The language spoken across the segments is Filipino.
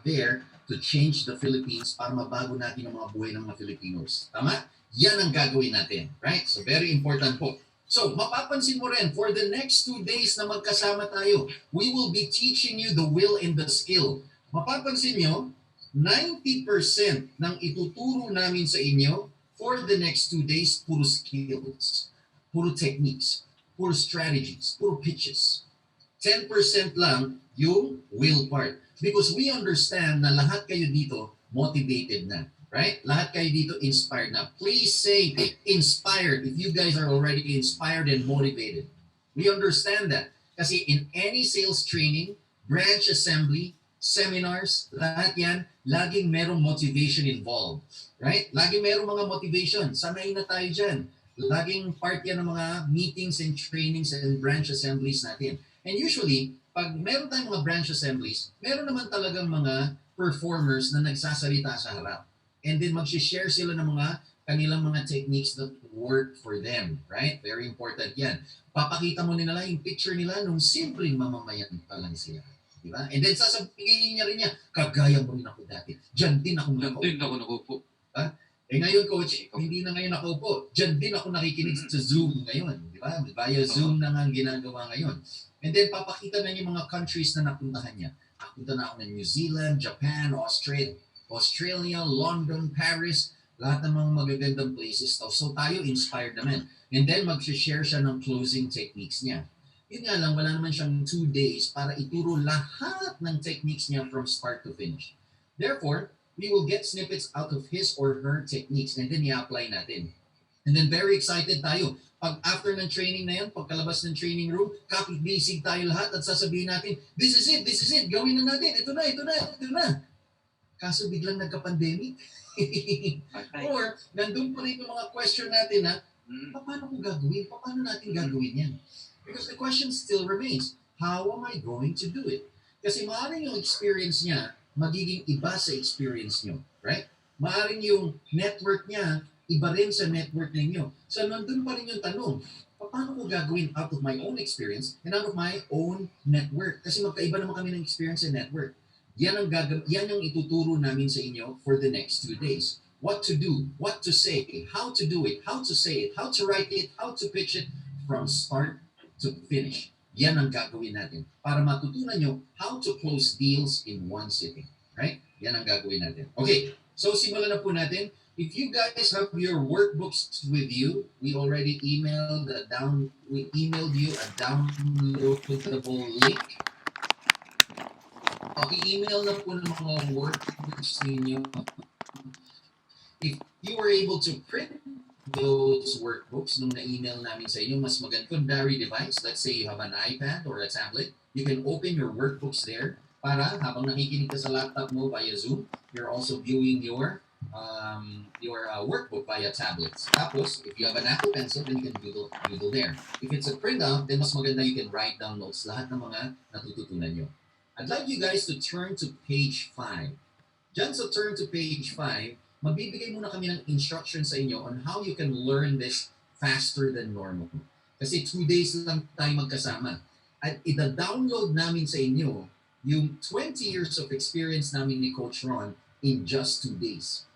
there to change the Philippines para mabago natin ang mga buhay ng mga Filipinos. Tama? Yan ang gagawin natin. Right? So, very important po. So, mapapansin mo rin, for the next 2 days na magkasama tayo, we will be teaching you the will and the skill. Mapapansin nyo, 90% ng ituturo namin sa inyo for the next 2 days, puro skills, puro techniques, puro strategies, puro pitches. 10% lang yung will part. Because we understand na lahat kayo dito motivated na. Right? Lahat kayo dito inspired na. Please say inspired if you guys are already inspired and motivated. We understand that. Kasi in any sales training, branch assembly, seminars, lahat yan, laging merong motivation involved. Right? Laging merong mga motivation. Sanay na tayo dyan. Laging part yan ng mga meetings and trainings and branch assemblies natin. And usually, pag meron tayong mga branch assemblies, meron naman talagang mga performers na nagsasalita sa harap. And then mag-share sila ng mga kanilang mga techniques that work for them. Right? Very important yan. Papakita mo nila yung picture nila nung simpleng mamamayan pa lang sila. Diba? And then sasabihin niya rin niya, kagaya mo rin ako dati. Diyan din ako nakaupo. Ha? Eh ngayon, coach, hindi na ngayon nakaupo. Diyan din ako nakikinig sa Zoom ngayon. Di ba? Via Zoom na nga ang ginagawa ngayon. And then, papakita na yung mga countries na napuntahan niya. Napunta na ako ng New Zealand, Japan, Australia, London, Paris, lahat ng mga magagandang places. So tayo, inspired naman. And then, mag-share siya ng closing techniques niya. Yun nga lang, wala naman siyang 2 days para ituro lahat ng techniques niya from start to finish. Therefore, we will get snippets out of his or her techniques and then i-apply natin. And then very excited tayo. Pag after ng training na yan, pagkalabas ng training room, kapit-bisig tayo lahat at sasabihin natin, this is it, gawin na natin, ito na. Kaso biglang nagka-pandemic. Or, nandun pa rin yung mga question natin na, paano ko gagawin? Paano natin gagawin yan? Because the question still remains, how am I going to do it? Kasi maaaring yung experience niya, magiging iba sa experience nyo. Right? Maaaring yung network niya, iba rin sa network ninyo. So, nandun pa rin yung tanong, paano ko gagawin out of my own experience and out of my own network? Kasi magkaiba naman kami ng experience and network. Yan yung ituturo namin sa inyo for the next 2 days. What to do, what to say, how to do it, how to say it, how to write it, how to pitch it from start to finish. Yan ang gagawin natin para matutunan nyo how to close deals in one sitting. Right? Yan ang gagawin natin. Okay, so simulan na po natin. If you guys have your workbooks with you, we emailed you a downloadable link. I-email na po ng mga workbooks ninyo. If you were able to print those workbooks nung na-email namin sa inyo, mas maganda. Secondary device, let's say you have an iPad or a tablet, you can open your workbooks there para habang nakikinig ka sa laptop mo via Zoom, you're also viewing your workbook via tablets. Tapos, if you have an Apple Pencil, then you can doodle there. If it's a printout, then mas maganda you can write down notes, lahat ng mga natututunan nyo. I'd like you guys to turn to page 5. Diyan sa turn to page 5, magbibigay muna kami ng instructions sa inyo on how you can learn this faster than normal. Kasi 2 days lang tayo magkasama. At ida-download namin sa inyo yung 20 years of experience namin ni Coach Ron in just 2 days.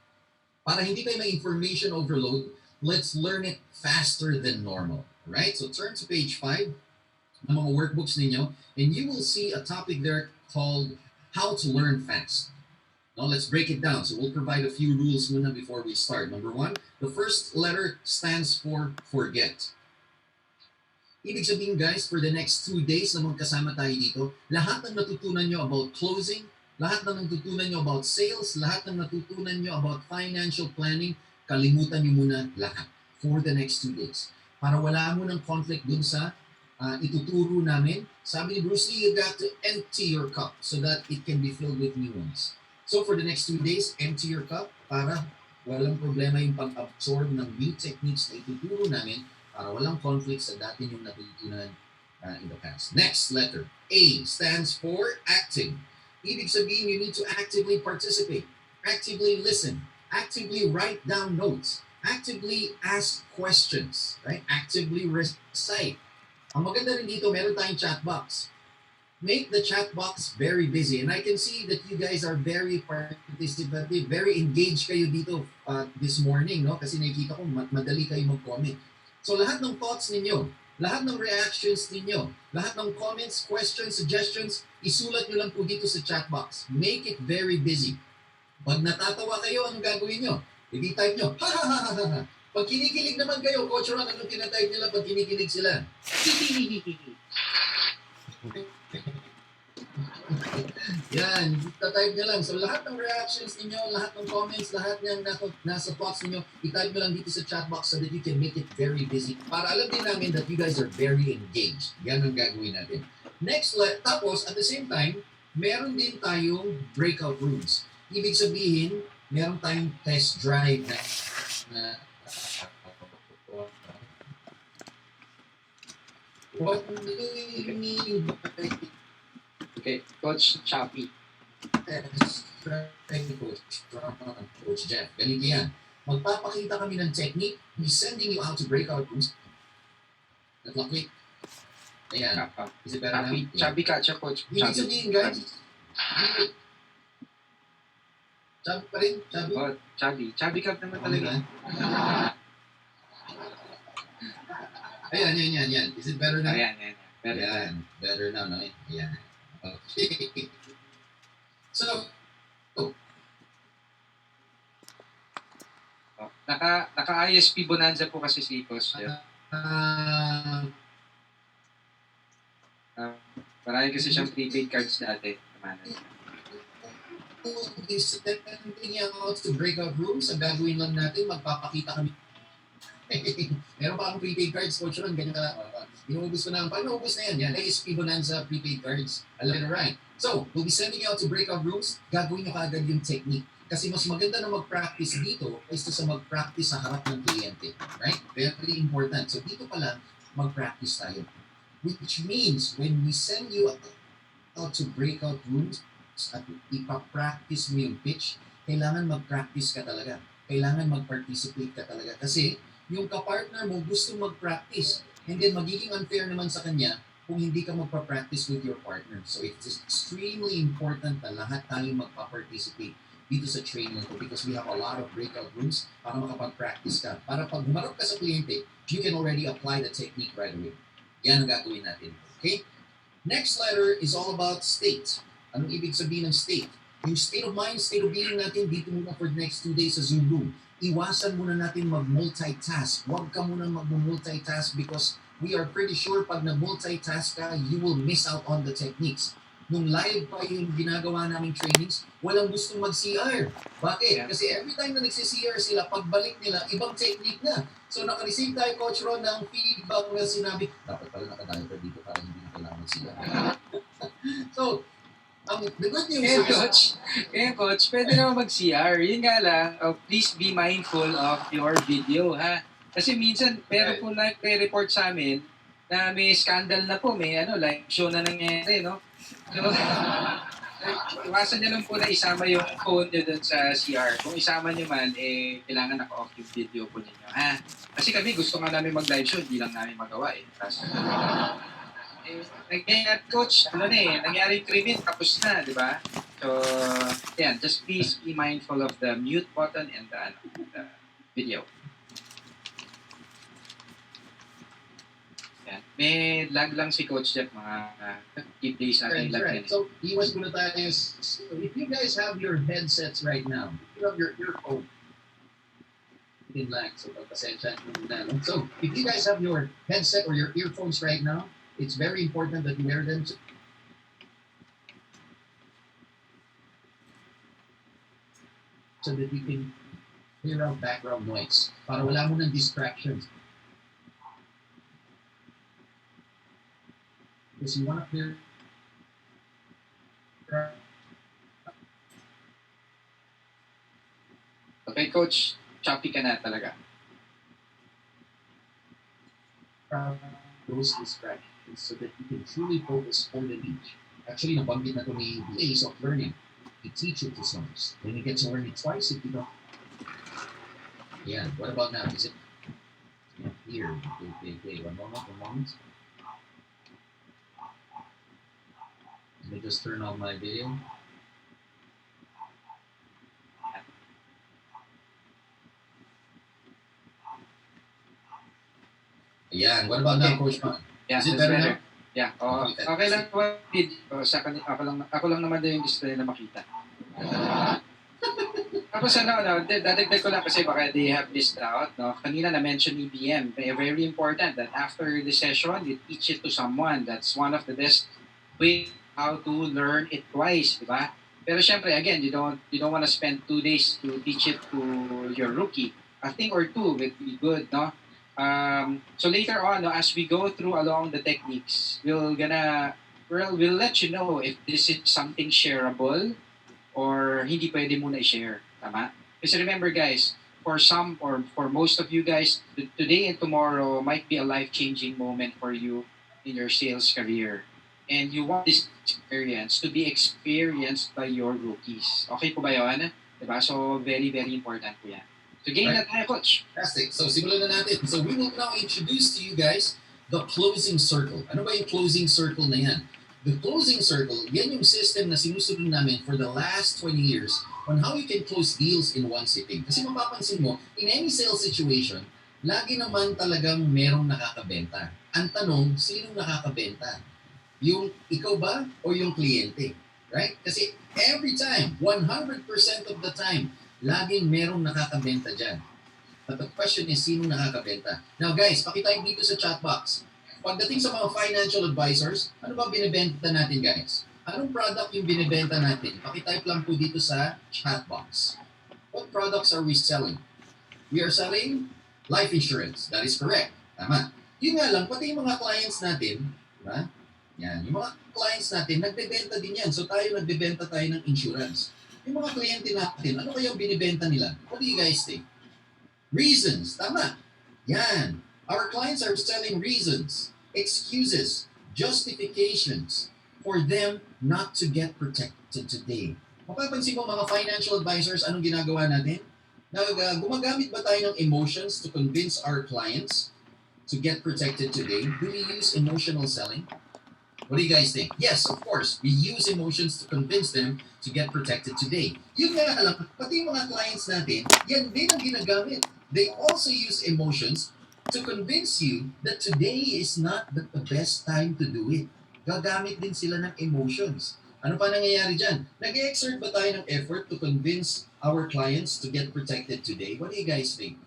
Para hindi kayo may information overload, let's learn it faster than normal. Right? So turn to page 5 ng mga workbooks ninyo and you will see a topic there called How to Learn Fast. Now let's break it down. So we'll provide a few rules muna before we start. Number 1, the first letter stands for forget. Ibig sabihin guys, for the next 2 days na magkasama tayo dito, lahat ng natutunan nyo about closing, lahat ng natutunan nyo about sales, lahat ng natutunan nyo about financial planning, kalimutan nyo muna lahat for the next 2 days. Para wala mo ng conflict dun sa ituturo namin. Sabi ni Bruce Lee, you got to empty your cup so that it can be filled with new ones. So for the next 2 days, empty your cup para walang problema yung pag-absorb ng new techniques na ituturo namin para walang conflict sa dati yung natutunan in the past. Next letter, A, stands for acting. Ibig sabihin, you need to actively participate, actively listen, actively write down notes, actively ask questions, right? Actively recite. Ang maganda rin dito, meron tayong chat box. make the chat box very busy. And I can see that you guys are very participative, very engaged kayo dito this morning, no? Kasi nakikita ko madali kayo mag-comment. So lahat ng thoughts ninyo, lahat ng reactions ninyo, lahat ng comments, questions, suggestions, isulat nyo lang po dito sa chat box. Make it very busy. Pag natatawa kayo, anong gagawin nyo? Hindi type nyo, ha ha ha ha ha. Pag kinikilig naman kayo, Coach Ron, anong tinatype nila pag kinikilig sila? Yan, type nyo lang. So lahat ng reactions ninyo, lahat ng comments, lahat ng nasa thoughts ninyo, i-type nyo lang dito sa chat box so that you can make it very busy. Para alam din namin that you guys are very engaged. Yan ang gagawin natin. Next, tapos at the same time, meron din tayong breakout rooms. Ibig sabihin, meron tayong test drive na what do you mean by Okay, Coach Chappy. Coach Jeff, ganito yan. Magpapakita kami ng technique. He's sending you out to breakout rooms. Natlaklik. Ayan. Is it better now? Chubby catcher, Coach. Ibig sabihin, guys, chubby pa rin? Chubby? Oh, chubby. Chubby cup naman talaga. Ayan. Is it better now? Ayan. Better now, no? Ayan. Okay. So, Naka-ISP Bonanza po kasi si Coach. Marami kasi siyang prepaid cards dati. Sending out to breakout rooms, ang gagawin lang natin, magpapakita kami. Meron pa akong prepaid cards, Coach Ron, ganyan ka. Inuubos ko na. Paano ubos na yan? Yan, ASP Bonanza prepaid cards. Alam na right. So, we'll be sending out to breakout rooms. Gagawin nyo kaagad yung technique. Kasi mas maganda na mag-practice dito kaysa sa mag-practice sa harap ng kliyente. Right? Very important. So, dito pala, mag-practice tayo. Which means, when we send you out to breakout rooms at ipa-practice mo yung pitch, kailangan mag-practice ka talaga. Kailangan mag-participate ka talaga. Kasi, yung kapartner mo gusto mag-practice. And then magiging unfair naman sa kanya kung hindi ka magpa-practice with your partner. So it's extremely important na lahat tayo magpa-participate dito sa training ko because we have a lot of breakout rooms para makapag-practice ka. Para pag humarap ka sa kliyente, you can already apply the technique right away. Yan ang gagawin natin. Okay? Next letter is all about state. Anong ibig sabihin ng state? Yung state of mind, state of being natin dito muna for the next 2 days sa Zoom room. Iwasan muna natin mag-multitask. Huwag ka muna mag-multitask because we are pretty sure pag nag-multitask ka, you will miss out on the techniques. Nung live pa yung ginagawa naming trainings, walang gustong mag-CR. Bakit? Kasi every time na nagsi-CR sila, pagbalik nila, ibang technique na. So naka-receive tayo, Coach Ron, ng feedback na sinabi, dapat pala nakadiver dito para hindi na kailangan mag-CR. So, the good news is... Coach, pwede naman mag-CR. Yun nga lang, please be mindful of your video, ha? Kasi minsan, pero po nag-report sa amin na may scandal na po, may live show na nangyayari, no? So, iwasan nyo lang po na isama yung phone nyo dun sa CR. Kung isama nyo man, kailangan naka-off yung video po ninyo, ha? Kasi kami gusto nga namin mag-live show, hindi lang namin magawa, Tapos, Coach, nangyari yung krimen, tapos na, di ba? So, yan, just please be mindful of the mute button and the video. Yan. May lag lang si Coach Jeff, mga keep days aking lag. Right. So, iwas muna tayo. If you guys have your headsets right now, if you have your earphone, in lag, so pagpasensya na. So, if you guys have your headset or your earphones right now, it's very important that you wear them so that you can clear out background noise. Para wala mo ng distractions. Because you want to clear Okay, Coach. Choppy ka na talaga. Those distractions so that you can truly focus on the teach. Actually, nabanggit na ito ni the Ace of Learning. You teach it to someone. Then you get to learn it twice if you don't. Yeah, what about now? Is it here? Okay. One moment. Let me just turn off my video. Ayan. What about now, Coach Ron? Yeah, Is it that's better better. now? Yeah, okay lang po. Ako lang naman din yung display na makita. Tapos dadagdag ko lang kasi baka they have missed out, no? Kanina na-mention EBM. Very important that after the session, you teach it to someone. That's one of the best way how to learn it twice, di ba? Pero syempre, again, you don't want to spend 2 days to teach it to your rookie. A thing or two would be good, no? So later on, no, as we go through along the techniques, we'll let you know if this is something shareable or hindi pwede muna i-share. Tama? Kasi remember guys, for some or for most of you guys, today and tomorrow might be a life-changing moment for you in your sales career. And you want this experience to be experienced by your rookies. Okay po ba yun? Diba? So, very, very important po yan. So, game na tayo, Coach. Fantastic. So, simulan na natin. So, we will now introduce to you guys the closing circle. Ano ba yung closing circle na yan? The closing circle, yan yung system na sinusunod namin for the last 20 years on how you can close deals in one sitting. Kasi mapapansin mo, in any sales situation, lagi naman talagang merong nakakabenta. Ang tanong, sinong nakakabenta? Yung ikaw ba o yung kliyente? Right? Kasi every time, 100% of the time, laging merong nakakabenta dyan. But the question is, sino nakakabenta? Now guys, pakitype dito sa chat box. Pagdating sa mga financial advisors, ano ba binibenta natin guys? Anong product yung binibenta natin? Pakitype lang po dito sa chat box. What products are we selling? We are selling life insurance. That is correct. Tama. Yun nga lang, pati yung mga clients natin, diba? Yan, yung mga clients natin, nagbebenta din yan. So tayo nagbebenta tayo ng insurance. Yung mga kliyente natin, ano kayang binibenta nila? What do you guys think? Reasons. Tama. Yan. Our clients are selling reasons, excuses, justifications for them not to get protected today. Mapapansin mo mga financial advisors, anong ginagawa natin? Gumagamit ba tayo ng emotions to convince our clients to get protected today? Do we use emotional selling? What do you guys think? Yes, of course. We use emotions to convince them to get protected today. Yun nga alam, pati yung mga clients natin, yan din ang ginagamit. They also use emotions to convince you that today is not the best time to do it. Gagamit din sila ng emotions. Ano pa nangyayari dyan? Nag-exert ba tayo ng effort to convince our clients to get protected today? What do you guys think?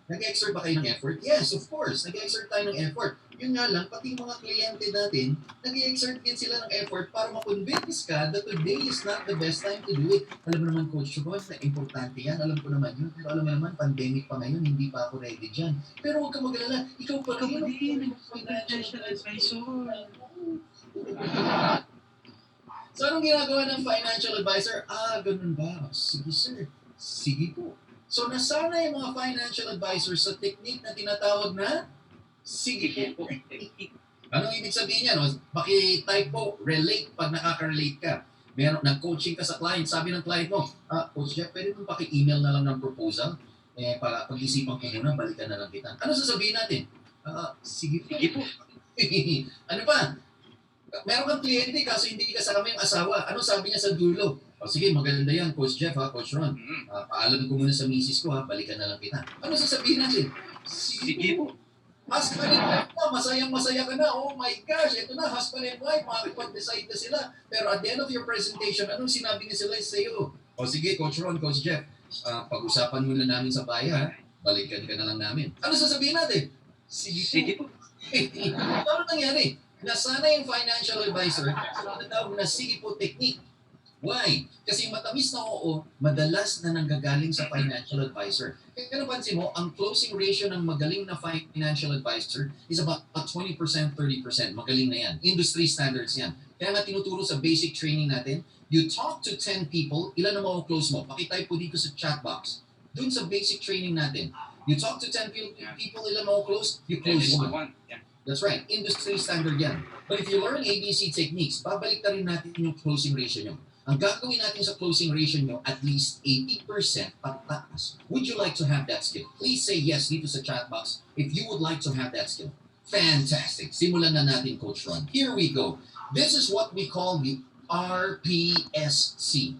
Nag-exert ba kayo ng effort? Yes, of course. Nag-exert tayo ng effort. Yun nga lang, pati yung mga kliyente natin, nag-exert din sila ng effort para makonvince ka that today is not the best time to do it. Alam mo naman, Coach Chubon, na importante yan. Alam ko naman yun. Pero alam mo naman, pandemic pa ngayon, hindi pa ako ready dyan. Pero huwag ka mag-alala. Ikaw pa rin ang financial advisor. So, anong ginagawa ng financial advisor? Ganun ba? Sige, sir. Sige po. So, nasanay yung mga financial advisors sa technique na tinatawag na sige po. Anong ibig sabihin yan? Paki-type po, relate pag nakaka-relate ka. Meron, nag-coaching ka sa client, sabi ng client mo, Coach Jeff, pwede mo paki-email na lang ng proposal? Para pag-isipan ko muna, balikan na lang kita. Ano sasabihin natin? Sige po. Sige po. Ano pa? Meron kang kliyente kaso hindi kasama yung asawa. Ano sabi niya sa dulo? Sige, maganda yan, Coach Jeff, Coach Ron. Paalam ko muna sa misis ko, balikan na lang kita. Ano sasabihin natin? Sige po. Husband and wife na, masayang-masaya ka na. Oh my gosh, ito na, husband and wife, makakipag-decide na sila. Pero at the end of your presentation, anong sinabi niya sila sa iyo? Sige, Coach Ron, Coach Jeff, pag-usapan muna namin sa bayan, balikan ka na lang namin. Ano sasabihin natin? Sige po. Ano nangyari? Nasana yung financial advisor sa tinatawag na sige po technique. Why? Kasi matamis na oo, madalas na nanggagaling sa financial advisor. Kaya napansin mo, ang closing ratio ng magaling na financial advisor is about 20%, 30%. Magaling na yan. Industry standards yan. Kaya nga tinuturo sa basic training natin, you talk to 10 people, ilan na close mo? Pakitype po dito sa chat box. Doon sa basic training natin, you talk to 10 people, ilan mo close? You close one. Yeah. That's right. Industry standard yan. But if you learn ABC techniques, babalik na rin natin yung closing ratio nyo. Ang gagawin natin sa closing ratio nyo, at least 80% pataas. Would you like to have that skill? Please say yes dito sa chat box if you would like to have that skill. Fantastic. Simulan na natin, Coach Ron. Here we go. This is what we call the RPSC.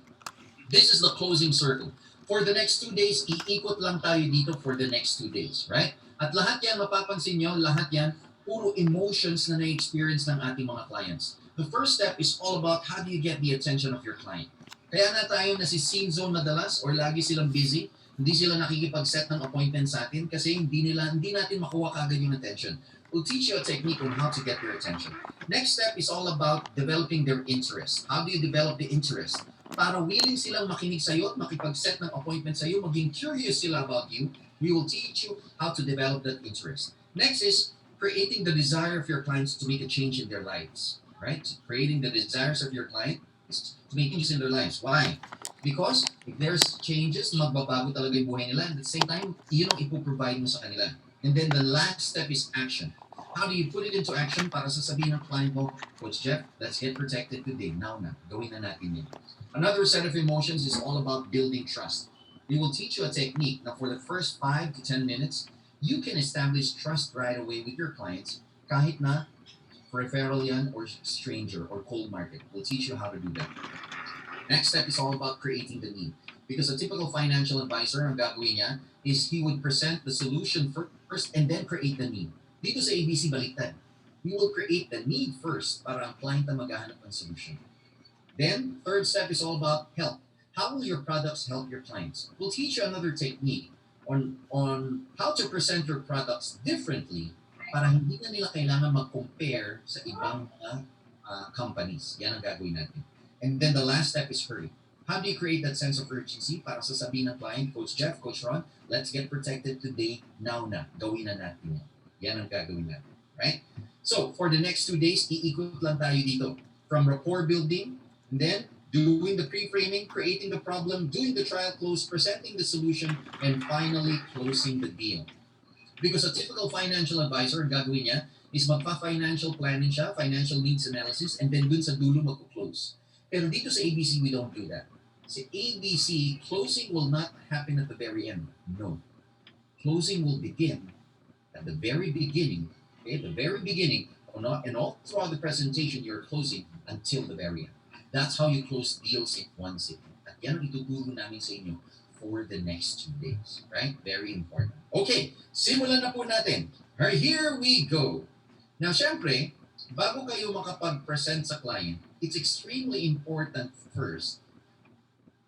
This is the closing circle. For the next 2 days, iikot lang tayo dito for the next 2 days, right? At lahat yan, mapapansin nyo, lahat yan, puro emotions na na-experience ng ating mga clients. The first step is all about how do you get the attention of your client. Kaya nga tayo na si scene zone madalas or lagi silang busy, hindi sila nakikipag-set ng appointment sa atin kasi hindi natin makuha kagad yung attention. We'll teach you a technique on how to get their attention. Next step is all about developing their interest. How do you develop the interest? Para willing silang makinig sa'yo at makipag-set ng appointment sa'yo, maging curious sila about you, we will teach you how to develop that interest. Next is creating the desire of your clients to make a change in their lives. Right? Creating the desires of your client is to make changes in their lives. Why? Because if there's changes, magbabago talaga yung buhay nila. At the same time, yun ang ipoprovide mo sa kanila. And then the last step is action. How do you put it into action para sasabihin ng client mo, Coach Jeff, let's get protected today. Now na. Gawin na natin yun. Another set of emotions is all about building trust. We will teach you a technique. Now, for the first 5 to 10 minutes, you can establish trust right away with your clients kahit na referral yan or stranger or cold market. We'll teach you how to do that. Next step is all about creating the need. Because a typical financial advisor, ang gagawin niya is he would present the solution first and then create the need. Dito sa ABC baliktad. We will create the need first para ang client ang maghahanap ng solution. Then, third step is all about help. How will your products help your clients? We'll teach you another technique on how to present your products differently para hindi na nila kailangan mag-compare sa ibang companies. Yan ang gagawin natin. And then the last step is hurry. How do you create that sense of urgency para sasabihin ng client, Coach Jeff, Coach Ron, let's get protected today, now na. Gawin na natin yan. Yan ang gagawin natin. Right? So, for the next 2 days, iikot lang tayo dito. From rapport building, and then doing the pre-framing, creating the problem, doing the trial close, presenting the solution, and finally closing the deal. Because a typical financial advisor, ang gagawin niya is magpa-financial planning siya, financial needs analysis, and then dun sa dulo mag-close. Pero dito sa ABC, we don't do that. Sa ABC, closing will not happen at the very end. No. Closing will begin at the very beginning. Okay, the very beginning, and all throughout the presentation, you're closing until the very end. That's how you close deals in one sitting. At yan ang ituturo namin sa inyo for the next 2 days. Right? Very important. Okay, simulan na po natin. Alright, here we go. Now, syempre, bago kayo makapag-present sa client, it's extremely important first,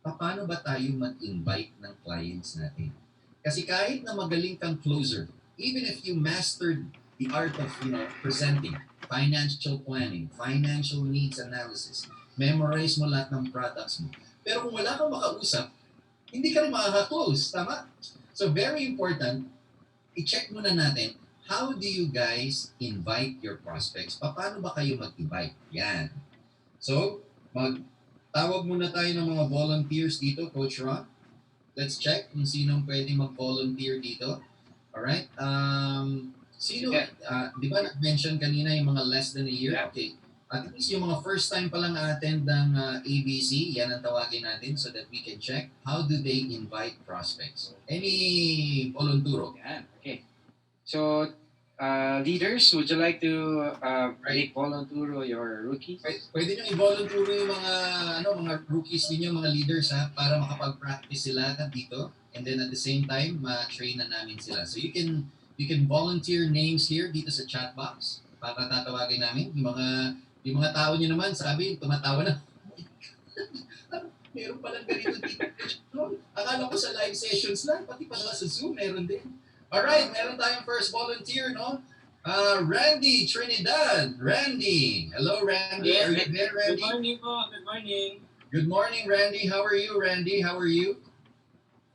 paano ba tayo mag-invite ng clients natin? Kasi kahit na magaling kang closer, even if you mastered the art of presenting, financial planning, financial needs analysis, memorize mo lahat ng products mo. Pero kung wala kang makausap, hindi ka rin makaka-close. Tama? So very important, i-check muna natin, how do you guys invite your prospects? Paano ba kayo mag-invite? Yan. So, magtawag muna tayo ng mga volunteers dito, Coach Ron. Let's check kung sinong pwedeng mag-volunteer dito. Alright? Sino, di ba nag-mention kanina yung mga less than a year? Yeah. Okay. At least yung mga first time pa lang attend ng ABC, yan ang tawagin natin so that we can check how do they invite prospects. Any volonturo? Yan. Okay. So, leaders, would you like to make volonturo your rookies? Pwede nyo i-volonturo yung mga rookies ninyo, mga leaders para makapag-practice sila dito. And then at the same time, ma-train na namin sila. So you can volunteer names here dito sa chat box para tatawagin namin. Yung mga tao nyo naman, sabi, tumatawa na. Meron palang ganito dito. Akala ko sa live sessions lang, pati pala sa Zoom, meron din. Alright, meron tayong first volunteer, no? Randy Trinidad. Randy. Hello, Randy. Yes. Are you there, Good Randy? morning po. Good morning. Good morning, Randy. How are you, Randy? How are you?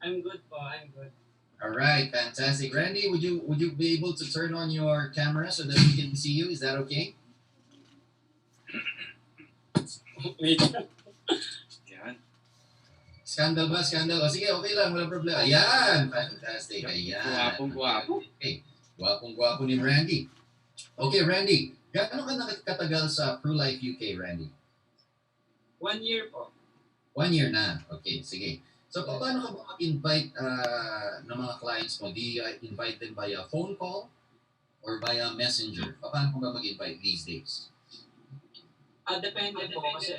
I'm good po. I'm good. Alright, fantastic. Randy, would you be able to turn on your camera so that we can see you? Is that okay? Wait. Yan. Scandal ba? Scandal? O sige, okay lang. Walang problema. Ayan! Fantastic. Ayan. Guwapong-guwapo. Okay. Guwapong-guwapo ni Randy. Okay, Randy. Gaano ka nakatagal sa ProLife UK, Randy? 1 year po. 1 year na. Okay, sige. So, paano ka mag-invite ng mga clients mo? Do you invite them via phone call or via messenger? Paano ka ba mag-invite these days? Depende po kasi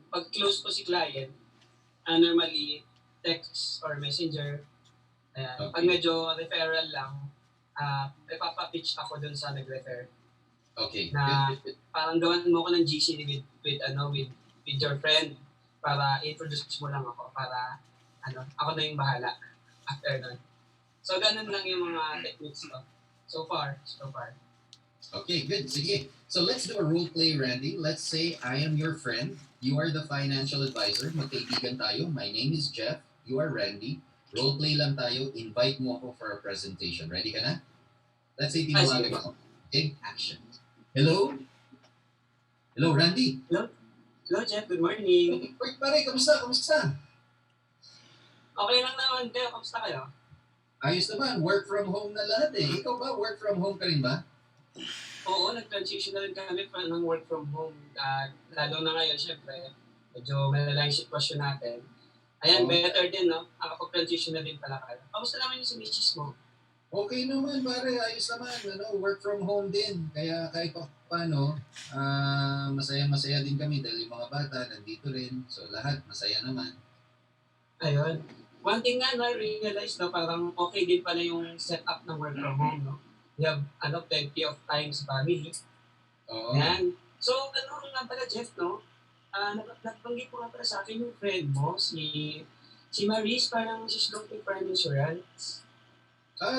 pag close po si client, normally text or messenger. Ayan. Okay. Pag medyo referral lang, ipapapitch ako dun sa nag-refer. Okay. Na- Good. Parang gawan mo ko ng GC with your friend para introduce mo lang ako para ako na yung bahala after nun. So ganun lang yung mga techniques ko. So far. Okay, good. Sige. So let's do a role play, Randy. Let's say I am your friend. You are the financial advisor. Magkaibigan tayo. My name is Jeff. You are Randy. Role play lang tayo. Invite mo ako for a presentation. Ready ka na? Let's say tinawagan sige. ako. Okay, action. Hello? Hello, Randy. Hello Jeff, good morning. Wait, pare, kamusta? Okay lang naman kayo, kamusta kayo? Ayos naman. Work from home na lahat eh. Ikaw ba? Work from home ka rin ba? Oo, nag-transition na rin kami pa ng work from home. Lalo na ngayon, syempre, medyo malala yung sitwasyon natin. Ayan, Oo. better din, no? Nakapag-transition na din pala kayo. Kamusta naman yung si misis mo? Okay naman, pare. Ayos naman. Work from home din. Kaya kahit pa paano, masaya-masaya din kami dahil yung mga bata nandito rin. So lahat, masaya naman. Ayun. One thing nga, no, I realize, no, parang okay din pala yung setup ng work from home, no? You have, plenty of time sa family. Oo. Ayan. So, nga pala, Jeff, no? Nabanggit ko nga pala sa akin yung friend mo, si Maris, parang she's looking for an insurance.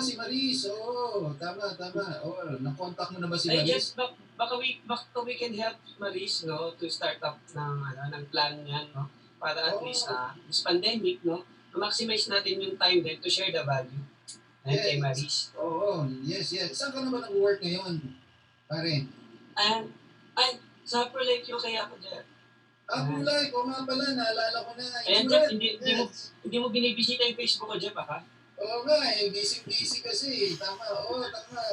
Si Maris. Oo, tama. Oo, nakontak mo na ba si Ay, Maris? Jeff, baka we can help Maris, no, to start up ng plan niya, no? Para at Oo. least, this pandemic, no, ma-maximize natin yung time din to share the value. Ayan, kay Yes. Maris. Oo, yes. Saan ka na ba nag-work ngayon? Pare. Sa Prolekyo kaya ako, Jeff. Kulay. Oo nga pala, naalala ko na. Ayan, Insurance. Jeff, hindi mo binibisita yung Facebook ko, Jeff, ha? Oo nga, busy kasi. Tama,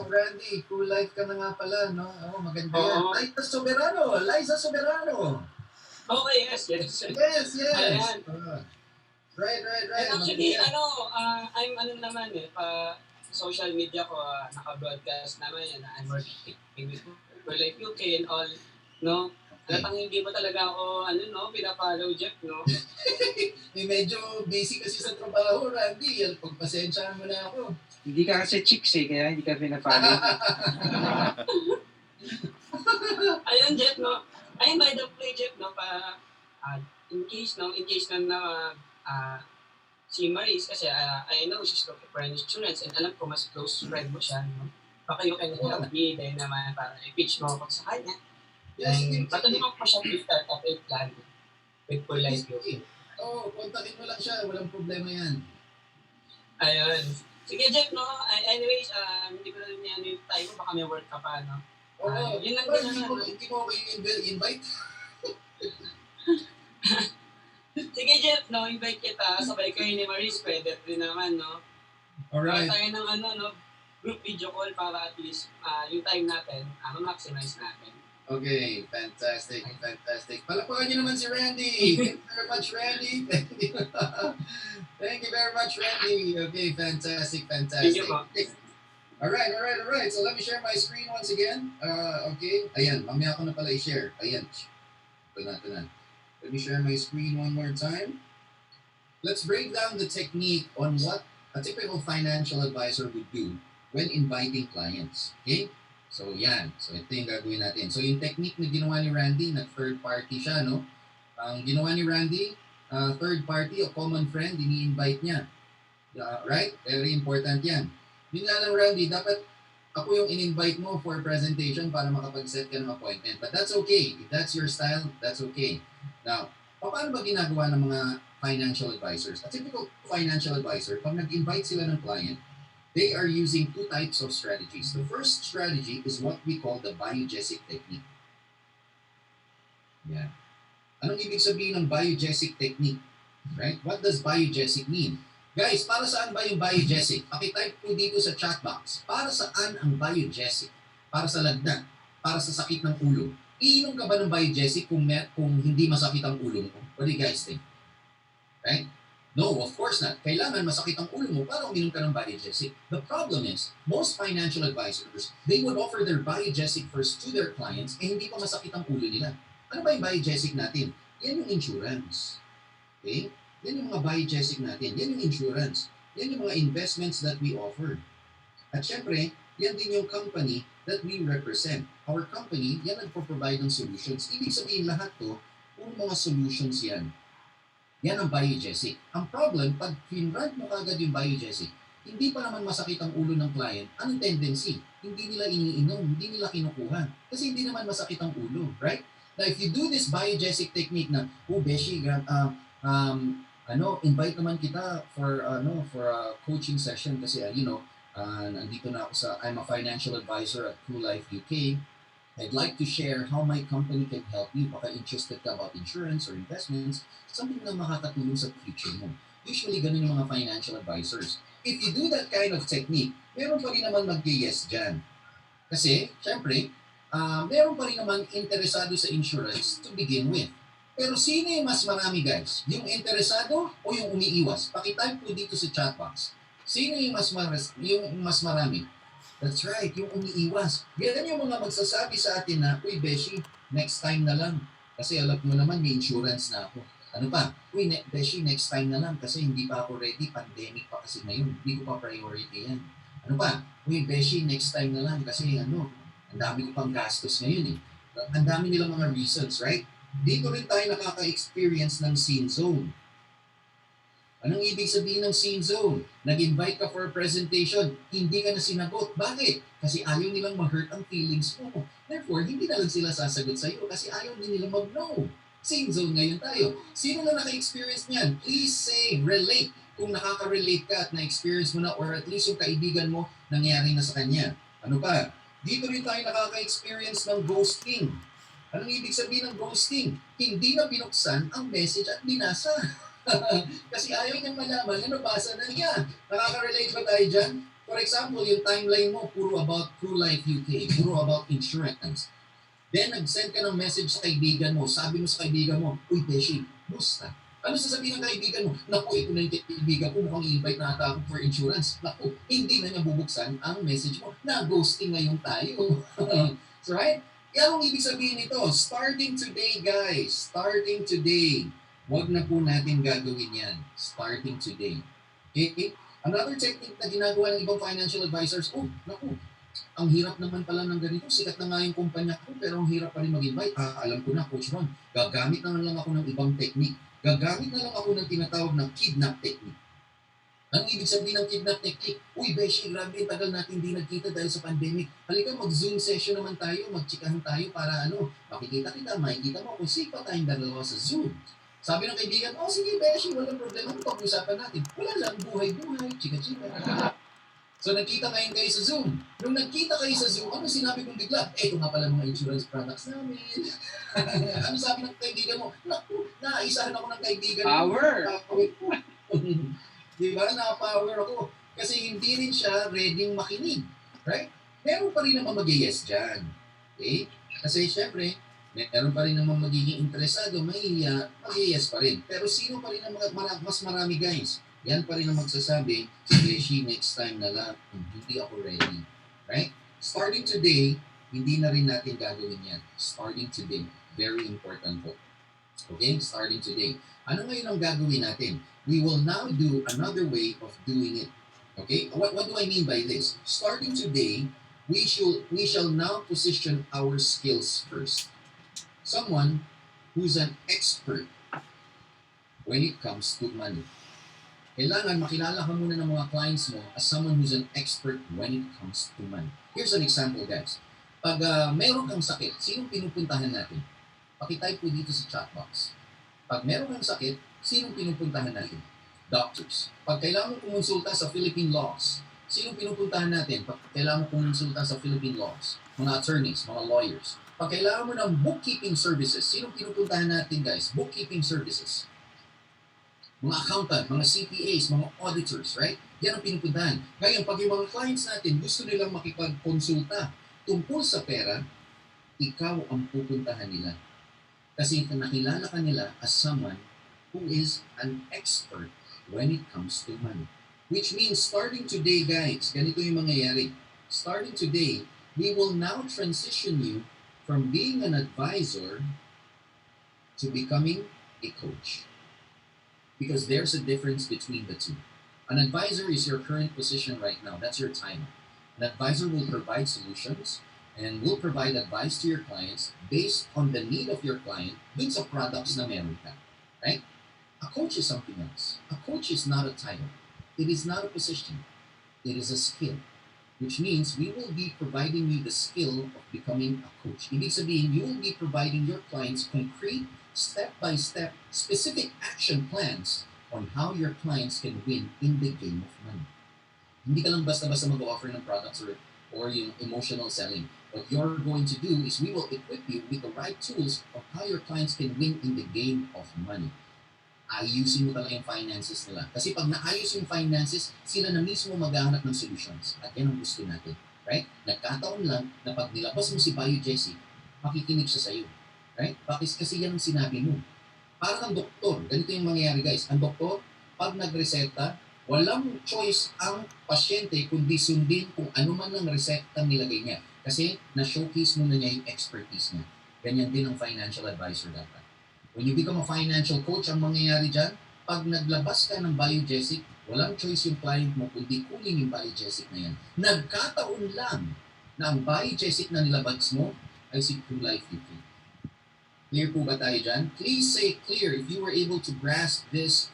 Randy, cool life ka na nga pala, no? Oo, maganda yan. Oo. Liza Soberano. Okay, yes. Yes. Ayan. Right. And actually, Maganda. I'm naman social media ko, naka-broadcast naman yan, I'm working with Like UK and all, no? Halatang hindi mo talaga ako, pinapollow, Jeff, no? Medyo busy kasi sa trabaho, Randy. Pagpasensyahan mo na ako. Hindi ka kasi chicks eh, kaya hindi ka pinafollow. Ayun, Jeff, no? Ayun, by the way, Jeff, no? In case na si Maris, kasi I know she's looking for an insurance and alam ko mas close friend mo siya, no? Baka you can help me din naman para i-pitch mo ako sa kanya. Yes, Patulungan ko siya to start up a plan with Full Life UK. Oo, kontakin mo lang siya. Walang problema yan. Ayun. Sige, Jeff, no? Anyways, hindi ko na rin yan yung time mo. Baka may work ka pa, no? Oo. Yun lang Parang din naman. hindi mo invite? Sige, Jeff, no? Invite kita. Sabay kayo ni Maris. Pwede rin naman, no? Alright. Tayo ng no? Group video call para at least yung time natin, ma-maximize natin. Okay, fantastic. Palakpakan niyo naman si Randy. Thank you very much, Randy. Thank you very much, Randy. Okay, fantastic. Thank you, po. Alright. So let me share my screen once again. Okay. Ayan, mamaya ko na pala i-share. Ayan. Ito na. Let me share my screen one more time. Let's break down the technique on what a typical financial advisor would do when inviting clients. Okay? So, yan. So, ito yung gagawin natin. So, yung technique na ginawa ni Randy, na third party siya, no? Ang ginawa ni Randy, third party, a common friend, ini-invite niya. Right? Very important yan. Yun nga lang, Randy, dapat ako yung in-invite mo for presentation para makapag-set ka ng appointment. But that's okay. If that's your style, that's okay. Now, paano ba ginagawa ng mga financial advisors? A typical financial advisor, pag nag-invite sila ng client, they are using two types of strategies. The first strategy is what we call the biogesic technique. Yeah. Anong ibig sabihin ng biogesic technique? Right? What does biogesic mean? Guys, para saan ba yung biogesic? Pakitype po dito sa chat box. Para saan ang biogesic? Para sa lagnat? Para sa sakit ng ulo? Iinom ka ba ng biogesic kung hindi masakit ang ulo mo? What do you guys think? Right? No, of course not. Kailangan masakit ang ulo mo para uminom ka ng biogesic. The problem is, most financial advisors, they would offer their biogesic first to their clients eh hindi pa masakit ang ulo nila. Ano ba yung biogesic natin? Yan yung insurance. Okay? Yan yung mga biogesic natin. Yan yung insurance. Yan yung mga investments that we offer. At syempre, yan din yung company that we represent. Our company, yan nagpo-provide ng solutions. Ibig sabihin lahat to, kung mga solutions yan. Yan ang biogesic. Ang problem, pag finrant mo kagad yung biogesic, hindi pa naman masakit ang ulo ng client. Anong tendency? Hindi nila iniinom, hindi nila kinukuha. Kasi hindi naman masakit ang ulo, right? Now, if you do this biogesic technique na, oh, Beshi, invite naman kita for a coaching session kasi nandito na ako I'm a financial advisor at True Life UK. I'd like to share how my company can help you. Baka interested ka about insurance or investments, something na makakatulong sa future mo. Usually, ganun yung mga financial advisors. If you do that kind of technique, meron pa rin naman mag-yes dyan. Kasi, syempre, meron pa rin naman interesado sa insurance to begin with. Pero sino yung mas marami, guys? Yung interesado o yung umiiwas? Pakitype po dito sa chat box. Sino yung mas marami? That's right, yung umiiwas. Yan yung mga magsasabi sa atin na, uy, Beshi, next time na lang. Kasi alam mo naman, may insurance na ako. Ano pa? Uy, Beshi, next time na lang kasi hindi pa ako ready. Pandemic pa kasi ngayon. Hindi ko pa priority yan. Ano pa? Uy, Beshi, next time na lang kasi ang dami ko pang gastos ngayon eh. Ang dami nilang mga reasons, right? Dito rin tayo nakaka-experience ng scene zone. Anong ibig sabihin ng scene zone? Nag-invite ka for a presentation, hindi ka na sinagot. Bakit? Kasi ayaw nilang ma-hurt ang feelings mo. Therefore, hindi na lang sila sasagot sa iyo kasi ayaw din nilang mag-no. Scene zone ngayon tayo. Sino na naka-experience niyan? Please say, relate. Kung nakaka-relate ka at na-experience mo na or at least yung kaibigan mo nangyari na sa kanya. Ano pa? Dito rin tayo nakaka-experience ng ghosting. Anong ibig sabihin ng ghosting? Hindi na binuksan ang message at binasa. Kasi ayaw niyang malaman na nabasa na niya. Nakaka-relate ba tayo dyan? For example, yung timeline mo, puro about True Life UK, puro about insurance. Then, nag-send ka ng message sa kaibigan mo. Sabi mo sa kaibigan mo, uy, Beshi, musta? Ano sasabihin ng kaibigan mo? Naku, ito na yung kaibigan ko, mukhang i-invite na ata ako for insurance. Naku, hindi na niya bubuksan ang message mo. Na-ghosting ngayon tayo. So, right? Yan ang ibig sabihin nito. Starting today, guys. Starting today. Huwag na po natin gagawin yan. Starting today. Okay? Another technique na ginagawa ng ibang financial advisors, naku, ang hirap naman pala ng ganito. Sikat na nga yung kumpanya ko, pero ang hirap pa rin mag-invite. Alam ko na, Coach Ron, gagamit na lang ako ng ibang technique. Gagamit na lang ako ng tinatawag na kidnap technique. Ang ibig sabihin ng kidnap technique, uy, Beshi, grabe, tagal natin hindi nagkita dahil sa pandemic. Halika, mag-Zoom session naman tayo, mag-chikahan tayo para makikita kita, makikita mo kung sipa tayong dalawa sa Zoom. Sabi ng kaibigan, sige, Beshi, walang problema. Ano pag-usapan natin? Wala lang, buhay-buhay, chika-chika. So, nagkita kayo sa Zoom. Nung nagkita kayo sa Zoom, ano sinabi kong bigla? Ito nga pala mga insurance products namin. Ano sabi ng kaibigan mo? Naku, naisahan ako ng kaibigan mo. Power! Diba? Na-power ako. Kasi hindi rin siya ready makinig. Right? Meron pa rin naman mag-yes dyan. Okay? Kasi syempre, meron pa rin naman magiging interesado, mahihiya, mag-yes pa rin. Pero sino pa rin ang mas marami, guys? Yan pa rin ang magsasabi, sige, she, next time na lang, hindi ako ready. Right? Starting today, hindi na rin natin gagawin yan. Starting today. Very important po. Okay? Starting today. Ano ngayon ang gagawin natin? We will now do another way of doing it. Okay? What do I mean by this? Starting today, we shall now position our skills first. Someone who's an expert when it comes to money. Kailangan makilala ka muna ng mga clients mo as someone who's an expert when it comes to money. Here's an example, guys. Pag meron kang sakit, sinong pinupuntahan natin? Pakitype po dito sa chat box. Pag meron kang sakit, sinong pinupuntahan natin? Doctors. Pag kailangan mo kumonsulta sa Philippine laws, sinong pinupuntahan natin? Pag kailangan mo kumonsulta sa Philippine laws, mga attorneys, mga lawyers. Pag kailangan mo ng bookkeeping services, sinong pinupuntahan natin, guys? Bookkeeping services. Mga accountant, mga CPAs, mga auditors, right? Yan ang pinupuntahan. Ngayon, pag yung mga clients natin gusto nilang makipagkonsulta tungkol sa pera, ikaw ang pupuntahan nila. Kasi nakilala ka nila as someone who is an expert when it comes to money. Which means, starting today, guys, ganito yung mangyayari. Starting today, we will now transition you from being an advisor to becoming a coach. Because there's a difference between the two. An advisor is your current position right now. That's your title. An advisor will provide solutions and will provide advice to your clients based on the need of your client dun sa products na meron ka. Right? A coach is something else. A coach is not a title. It is not a position. It is a skill. Which means we will be providing you the skill of becoming a coach. Ibig sabihin, you will be providing your clients concrete, step-by-step, specific action plans on how your clients can win in the game of money. Hindi ka lang basta-basta mag-offer ng products or yung emotional selling. What you're going to do is we will equip you with the right tools of how your clients can win in the game of money. Ayusin mo talaga yung finances nila. Kasi pag naayos yung finances, sila na mismo maghahanap ng solutions. At yan ang gusto natin. Right? Nagkataon lang na pag nilabas mo si Bayo Jesse, makikinig siya sa'yo. Right? Bakit kasi yan ang sinabi mo. Parang ang doktor. Ganito yung mangyayari guys. Ang doktor, pag nagreseta, walang choice ang pasyente kundi sundin kung ano man ang reseta nilagay niya. Kasi na-showcase mo na niya yung expertise niya. Ganyan din ang financial advisor dapat. When you become a financial coach, ang mangyayari dyan, pag naglabas ka ng Biogesic, walang choice yung client mo kundi kunin yung Biogesic na yan. Nagkataon lang na ang Biogesic na nilabas mo ay si True Life UK. Clear po ba tayo dyan? Please say clear if you were able to grasp this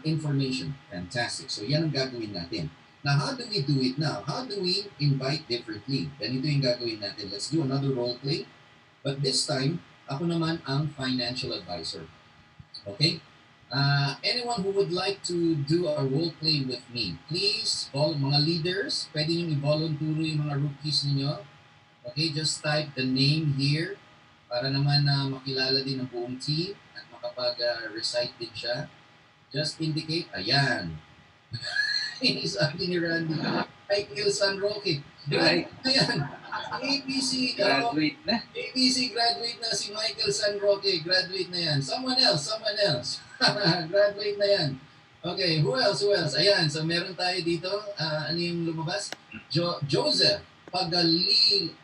information. Fantastic. So yan ang gagawin natin. Now, how do we do it now? How do we invite differently? Ganito yung gagawin natin. Let's do another role play. But this time, ako naman ang financial advisor. Okay? Anyone who would like to do a role play with me, please, all mga leaders, pwede nyo i-volunteer yung mga rookies ninyo. Okay, just type the name here para naman na makilala din ng buong team at makapag-recite din siya. Just indicate, ayan. Sabi ni Randy, Michael San Roque. Right. Ayan. ABC, Graduate na. ABC graduate na si Michael San Roque. Graduate na yan. Someone else. Graduate na yan. Okay, who else? Ayan, so meron tayo dito. Ano yung lumabas? Joseph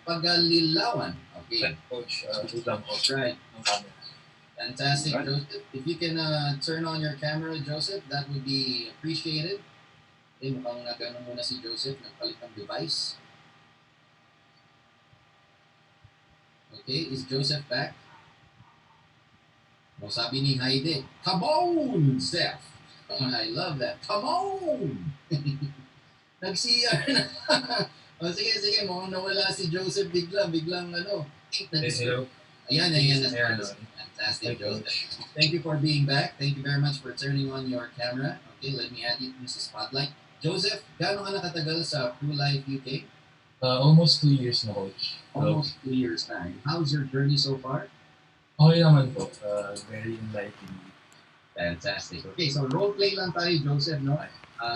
Pagalilawan. Okay. Coach, good lang po. Right. Ng camera. Fantastic, Joseph. If you can turn on your camera, Joseph, that would be appreciated. Okay, mukhang nagano muna si Joseph. Nagpalit ng device. Okay, is Joseph back? O sabi ni Heide, come on, Steph! I love that. Come on! Nag-CR na. O sige, mukhang nawala si Joseph biglang ano. Hello. Ayan. Ayan. Fantastic, Joseph. Thank you for being back. Thank you very much for turning on your camera. Okay, let me add you to sa spotlight. Joseph, gaano ka nakatagal sa True Life UK? Almost 2 years na, Coach. Almost 2 years time. How's your journey so far? Okay naman po. Very enlightening. Fantastic. Okay, so role play lang tayo, Joseph, no?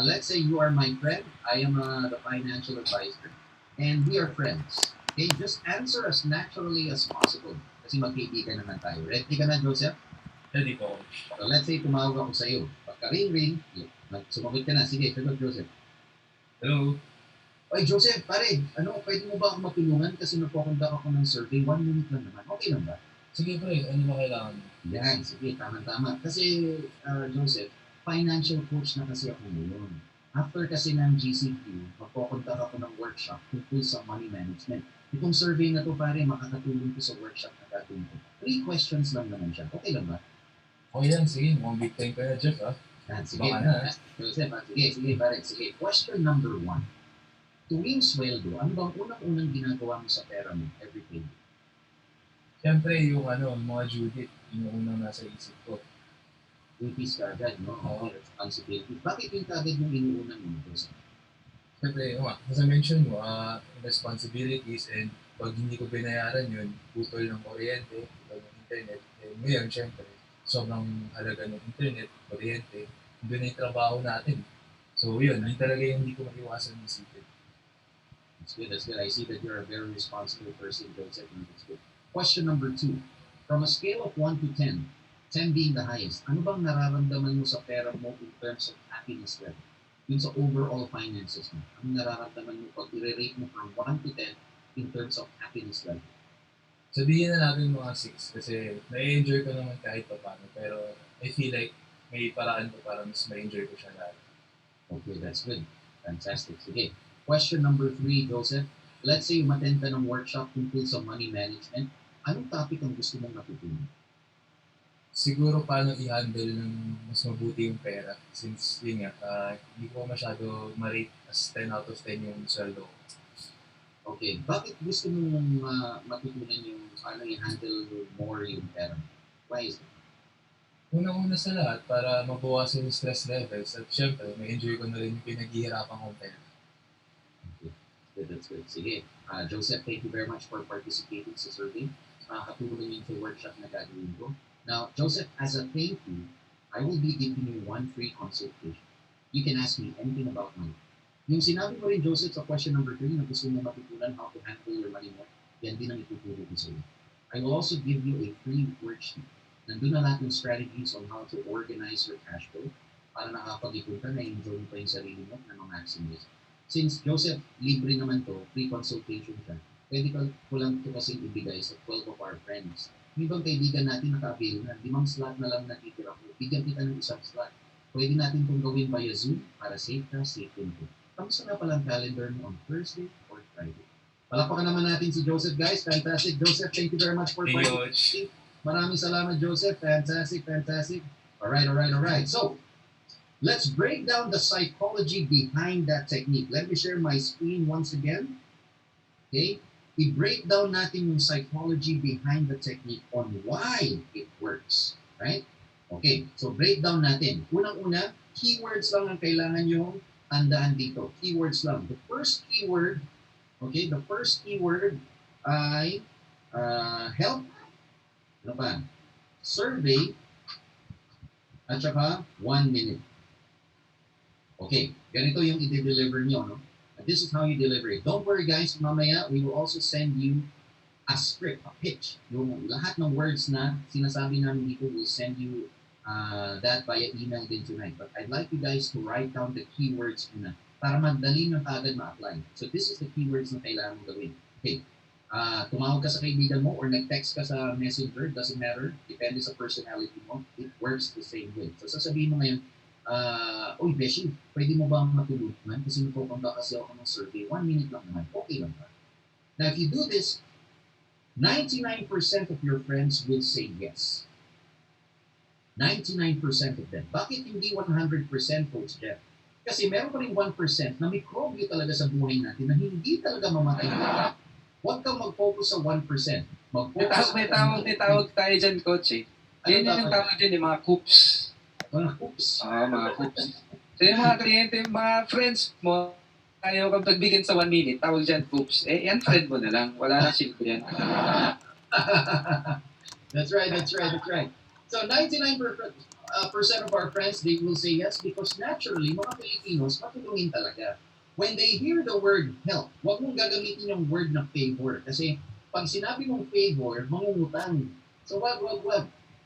Let's say you are my friend. I am the financial advisor. And we are friends. Okay, just answer as naturally as possible. Kasi magkaibigan naman tayo. Ready ka na, Joseph? Ready po, Coach. So let's say tumawag ako sa iyo. Pagka ring, sumagot ka na. Sige, sagot, Joseph. Hello. Oy, Joseph, pare, pwede mo ba ako matulungan kasi napokondak ako ng survey? 1 minute lang naman. Okay lang ba? Sige pre, ano ba kailangan? Yan, sige, tama-tama. Kasi, Joseph, financial coach na kasi ako ngayon. After kasi ng GCQ, mapokontak ako ng workshop tungkol sa money management. Itong survey na to, pare, makakatulong ko sa workshop na gagawin ko. 3 questions lang naman siya. Okay lang ba? Okay yan, sige. Mukhang big time ka na, Jeff, ha? Yan, sige. Baka na. Joseph, sige, pare, sige. Question number 1. Tuwing sweldo, ano bang unang-unang ginagawa mo sa pera mo every day? Siyempre, yung mga due date, yung unang nasa isip ko. Duties ka agad, no? Oo. Responsibility. Bakit yung kagad yung inuunan mo? Joseph? Siyempre, as I mentioned mo, responsibilities and pag hindi ko binayaran yun, putol ng kuryente, putol ng internet, ngayon, siyempre, sobrang halaga ng internet, kuryente, doon na yung trabaho natin. So, yun talaga yung hindi ko maiwasan isipin. That's good. I see that you're a very responsible person, Joseph, and that's good. Question number 2. From a scale of 1 to 10, 10 being the highest, ano bang nararamdaman mo sa pera mo in terms of happiness level? Yun sa overall finances mo. Ano nararamdaman mo pag i-rate mo from 1 to 10 in terms of happiness level? Sabihin na natin mga 6 kasi na-enjoy ko naman kahit pa paano. Pero I feel like may paraan ko para mas ma-enjoy ko siya lahat. Okay, that's good. Fantastic. Sige. Question number 3, Joseph. Let's say umattend ka ng workshop tungkol sa money management. Anong topic ang gusto mong matutunan? Siguro paano i-handle ng mas mabuti yung pera since yun nga, hindi ko masyado ma-rate as 10 out of 10 yung sweldo ko. Okay. Bakit gusto mong matutunan yung paano i-handle more yung pera? Why is it? Unang-una sa lahat, para mabawasan yung stress levels at syempre, ma-enjoy ko na rin yung pinaghihirapan kong pera. Okay. Good, that's good. Sige. Joseph, thank you very much for participating sa survey. Katulong yun sa workshop na gagawin ko. Now, Joseph, as a thank you, I will be giving you 1 free consultation. You can ask me anything about money. Yung sinabi mo rin, Joseph, sa question number 3 na gusto mo matutunan how to handle your money more, yan din ang ituturo ko sa iyo. I will also give you a free worksheet. Nandun na lahat ng strategies on how to organize your cash flow para nakakapag-ipon ka, na-enjoy mo pa yung sarili mo na ma-maximize. Since Joseph, libre naman to, free consultation siya, pwede ko lang ito kasi ibigay sa 12 of our friends. Yung ibang kaibigan natin naka-avail na, 5 slot na lang natitira ko. Bigyan kita ng isang slot. Pwede natin itong gawin via Zoom para safe ka, safe din ko. Kamusta na palang calendar mo on Thursday or Friday? Palakpakan naman natin si Joseph, guys. Fantastic. Joseph, thank you very much for Thank you, participating. Maraming salamat, Joseph. Fantastic, fantastic. All right. So, let's break down the psychology behind that technique. Let me share my screen once again. Okay? I-break down natin yung psychology behind the technique on why it works. Right? Okay, so breakdown natin. Unang-una, keywords lang ang kailangan yung tandaan dito. Keywords lang. The first keyword ay help, ano pa? Survey, at saka 1 minute. Okay, ganito yung i-deliver nyo, no? And this is how you deliver it. Don't worry guys, mamaya we will also send you a script, a pitch. Yung lahat ng words na sinasabi namin dito, we'll send you that via email din tonight. But I'd like you guys to write down the keywords muna para madali nyo agad ma-apply. So this is the keywords na kailangan mo gawin. Okay. Tumawag ka sa kaibigan mo or nag-text ka sa messenger, doesn't matter. Depende sa personality mo. It works the same way. So sasabihin mo ngayon, Uy, Beshi, pwede mo ba matulungan? Kasi nagpupunta kasi ako ng survey. 1 minute lang naman. Okay lang ba? Now, if you do this, 99% of your friends will say yes. 99% of them. Bakit hindi 100%, Coach Jeff? Kasi meron pa rin 1% na mikrobyo talaga sa buhay natin na hindi talaga mamatay. Huwag kang mag-focus sa 1%. Mag-focus May tawag tayo dyan, coach eh. Yan yung tawag dyan, yung mga coops. Mga coops. Mga coops. So yung mga kliyente, mga friends mo, ayaw kang pagbigyan sa 1 minute, tawag dyan coops. Yan friend mo na lang. Wala na silpo yan. That's right. So 99% of our friends, they will say yes because naturally, mga Filipinos, matulungin talaga. When they hear the word help, huwag mong gagamitin yung word na favor. Kasi pag sinabi mong favor, mangungutang. So wag.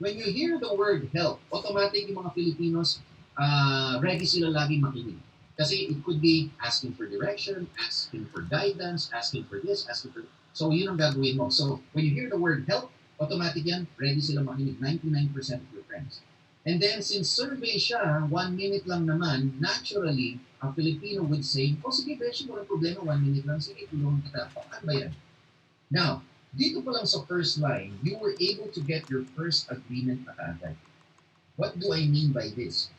When you hear the word help, automatic yung mga Filipinos, ready sila lagi makinig. Kasi it could be asking for direction, asking for guidance, asking for this, asking for... So yun ang gagawin mo. So when you hear the word help, automatic yan, ready sila makinig. 99% of your friends. And then, since survey siya, 1 minute lang naman, naturally, ang Filipino would say, sige, Beshi, walang problema, 1 minute lang, sige, tulungan kita. Ano ba yan? Now, dito pa lang sa first line, you were able to get your first agreement na kaagad. What do I mean by this?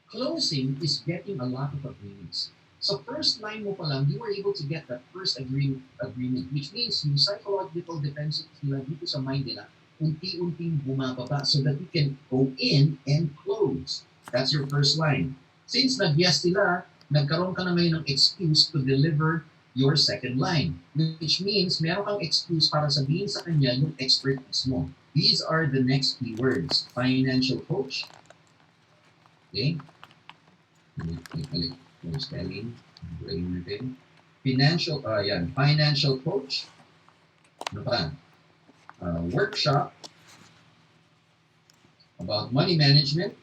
Closing is getting a lot of agreements. So first line mo pa lang, you were able to get that first agreement, which means yung psychological defenses nila dito sa mind nila, unti-unting bumababa so that you can go in and close. That's your first line. Since nag-yes sila, nagkaroon ka na ngayon ng excuse to deliver your second line. Which means, meron kang excuse para sabihin sa kanya yung expertise mo. These are the next keywords. Financial coach. Okay? Spelling. Financial coach. Ano pa? Workshop about money management,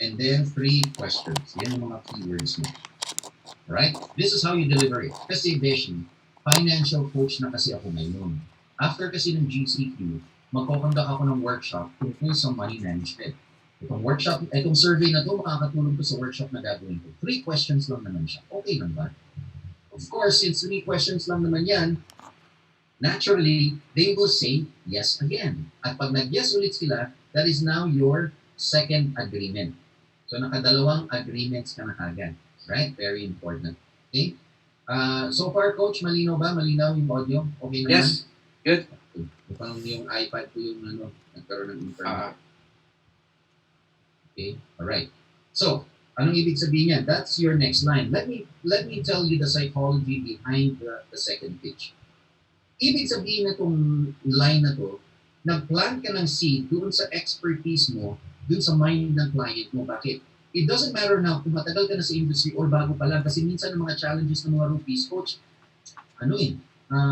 and then 3 questions. Yan ang mga keywords mo. Right? This is how you deliver it. Kasi, Beshi, financial coach na kasi ako ngayon. After kasi ng GCQ, magkoconduct ako ng workshop tungkol sa money management. Itong survey na to, makakatulong to sa workshop na gagawin ko. 3 questions lang naman siya. Okay lang ba? Of course, since 3 questions lang naman yan, naturally, they will say yes again. At pag nag-yes ulit sila, that is now your second agreement. So, nakadalawang agreements ka na kagad. Right? Very important. Okay? So far, Coach, malinaw ba? Malinaw yung audio? Okay naman? Yes. Good. Mukhang yung iPad ko yung nagkaroon ng internet. Okay? Alright. So, anong ibig sabihin yan? That's your next line. Let me tell you the psychology behind the second pitch. Ibig sabihin na itong line na to, nag-plant ka ng seed doon sa expertise mo, doon sa mind ng client mo. Bakit? It doesn't matter now kung matagal ka na sa industry or bago pa lang. Kasi minsan ng mga challenges ng mga rookies, Coach,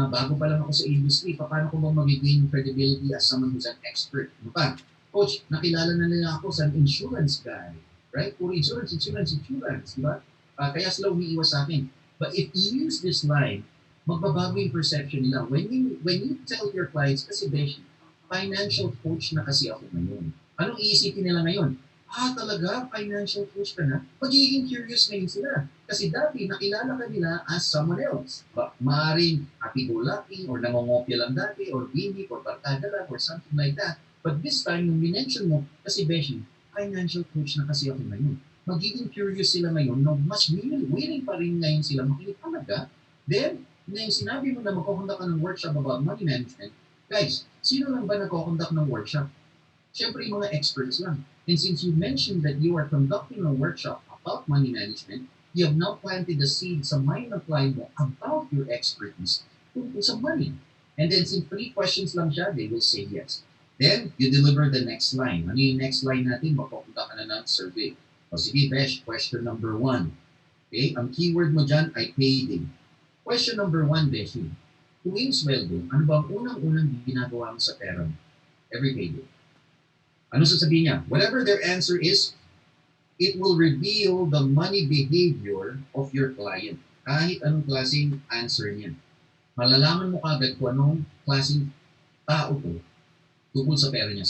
bago pa lang ako sa industry, paano ko ba mag-gain credibility as someone who's an expert? Ano pa? Coach, nakilala na nila ako sa insurance guy. Right? Puro insurance, di ba? Kaya sila umiiwas sa akin. But if you use this line, magbabago yung perception nila. When you tell your clients, kasi Beshi, financial coach na kasi ako ngayon. Anong iisipin nila ngayon? Talaga, financial coach ka na? Magiging curious ngayon sila. Kasi dati, nakilala ka nila as someone else. Maaaring happy-go-lucky, or nangongopya lang dati, or gimmick, or barkada lang, or something like that. But this time, nung minention mo, kasi Beshi, financial coach na kasi ako ngayon. Magiging curious sila ngayon, no, mas willing pa rin ngayon sila makinig talaga. Then, ngayon sinabi mo na magkukondak ka ng workshop about money management, guys, sino lang ba nagkukondak ng workshop? Siyempre, yung mga experts lang. And since you mentioned that you are conducting a workshop about money management, you have now planted the seed sa mind ng client mo about your expertise tungkol sa money. And then since 3 questions lang siya, they will say yes. Then, you deliver the next line. Ano yung next line natin? Magpapunta ka na ng survey. O sige, Besh, question number 1. Okay, ang keyword mo dyan ay payday. Question number 1, Beshi. Tuwing sweldo, ano ba ang unang-unang ginagawa mo sa pera mo? Every payday. Ano sasabihin niya? Whatever their answer is, it will reveal the money behavior of your client. Kahit anong klaseng answer niya. Malalaman mo kagad kung anong klaseng tao to tungkol sa pera niya.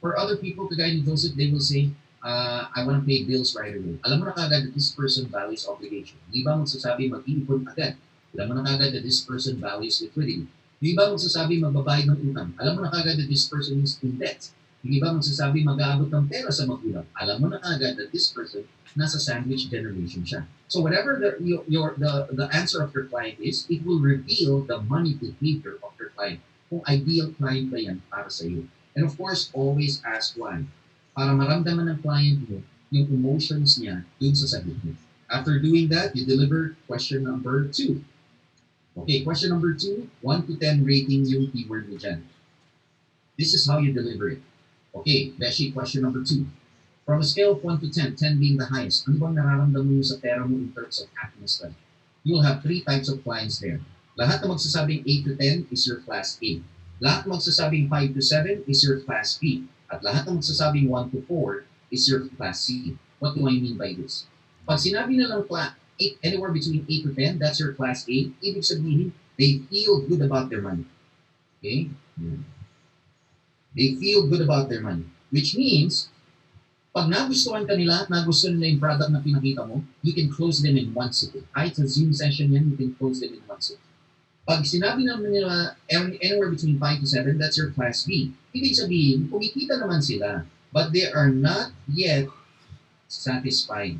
For other people, kagaya ni Joseph, they will say, I want to pay bills right away. Alam mo na kagad that this person values obligation. Di ba magsasabi mag-iipon agad? Alam mo na kagad that this person values liquidity. Di ba magsasabi magbabayad ng utang? Alam mo na kagad that this person is in debt. Hindi ba magsasabi mag-aabot ng pera sa magulang? Alam mo na agad that this person nasa sandwich generation siya. So whatever the answer of your client is, it will reveal the money behavior of your client. Kung ideal client ba yan para sa iyo. And of course, always ask why. Para maramdaman ng client mo yung emotions niya dun sa sagot mo. After doing that, you deliver question number 2. Okay, question number 2, 1 to 10 rating yung keyword mo dyan. This is how you deliver it. Okay, Beshi, question number 2. From a scale of 1 to 10, 10 being the highest, ano bang nararamdaman mo sa pera mo in terms of happiness level? You will have 3 types of clients there. Lahat na magsasabing 8 to 10 is your class A. Lahat na magsasabing 5 to 7 is your class B. At lahat na magsasabing 1 to 4 is your class C. What do I mean by this? Pag sinabi nilang anywhere between 8 to 10, that's your class A. Ibig sabihin, they feel good about their money. Okay? They feel good about their money. Which means, pag nagustuhan ka nila at nagustuhan nila yung product na pinakita mo, you can close them in one sitting. Kahit sa Zoom session yan, you can close them in one sitting. Pag sinabi naman nila anywhere between 5 to 7, that's your class B. Ibig sabihin, kumikita naman sila, but they are not yet satisfied.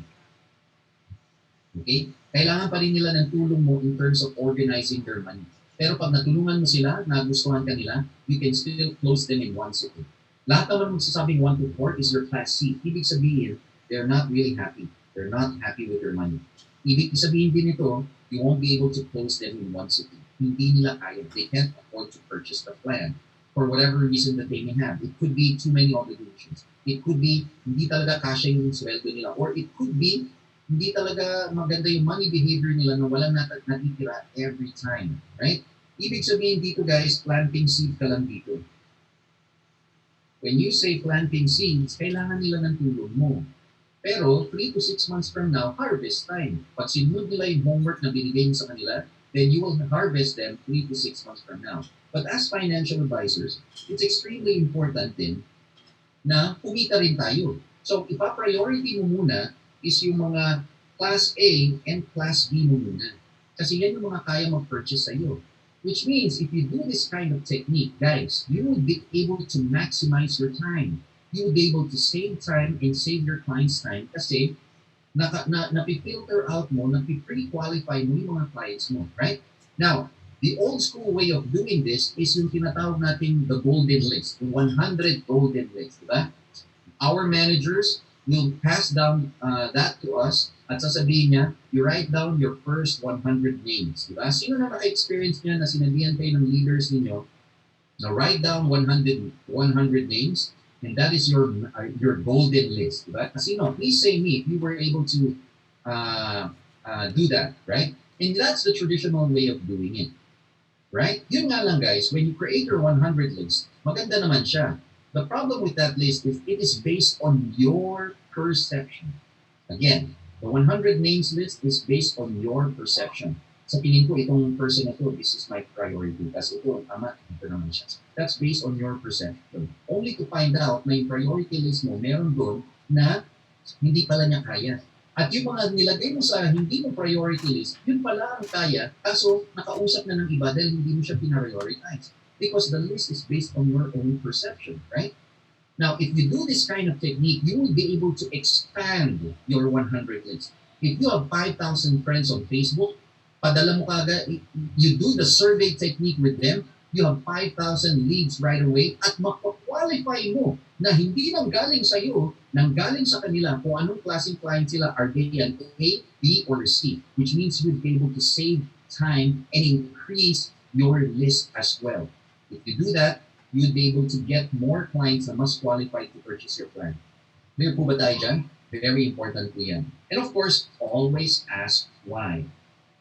Okay? Kailangan pa rin nila ng tulong mo in terms of organizing their money. Pero pag natulungan mo sila, nagustuhan ka nila, you can still close them in one sitting. Lahat naman magsasabing 1 to 4 is your class C. Ibig sabihin, they're not really happy. They're not happy with their money. Ibig sabihin din ito, you won't be able to close them in one sitting. Hindi nila kaya. They can't afford to purchase the plan for whatever reason that they may have. It could be too many obligations. It could be hindi talaga kasya yung sweldo nila. Or it could be hindi talaga maganda yung money behavior nila na walang natitira every time. Right? Ibig sabihin dito guys, planting seed ka lang dito. When you say planting seeds, kailangan nila ng tulong mo. Pero 3 to 6 months from now, harvest time. Pag sinunod nila yung homework na binigay mo sa kanila, then you will harvest them 3 to 6 months from now. But as financial advisors, it's extremely important din na kumita rin tayo. So, ipa-priority mo muna is yung mga Class A and Class B mo muna. Kasi yan yung mga kaya mag-purchase sa'yo. Which means, if you do this kind of technique, guys, you will be able to maximize your time. You will be able to save time and save your client's time kasi napipilter out mo, napi-pre-qualify mo yung mga clients mo, right? Now, the old school way of doing this is yung tinatawag natin the golden list, yung 100 golden list, di ba? Our managers will pass down that to us at sasabihin niya, you write down your first 100 names, di ba? Sino na naka-experience niya na sinabihan kayo ng leaders ninyo na write down 100 names and that is your golden list, di ba? Sino? Please say me if you were able to do that, right? And that's the traditional way of doing it. Right? Yun nga lang guys, when you create your 100 list, maganda naman siya. The problem with that list is it is based on your perception. Again, the 100 names list is based on your perception. Sa tingin ko, itong person na to, this is my priority. Kasi ito, tama, ito naman siya. That's based on your perception. Only to find out na yung priority list mo, meron doon na hindi pala niya kaya. At yung mga nilagay mo sa hindi mo priority list, yun pala ang kaya, kaso nakausap na ng iba dahil hindi mo siya prioritize. Because the list is based on your own perception, right? Now, if you do this kind of technique, you will be able to expand your 100 list. If you have 5,000 friends on Facebook, padala mo kagad, you do the survey technique with them, you have 5,000 leads right away at mapakwalify mo na hindi nang galing sa iyo, nang galing sa kanila kung anong klaseng client sila, are they an A, B, or C, which means you'll be able to save time and increase your list as well. If you do that, you'll be able to get more clients na mas qualified to purchase your plan. Clear po ba tayo dyan? Very important po yan. And of course, always ask why.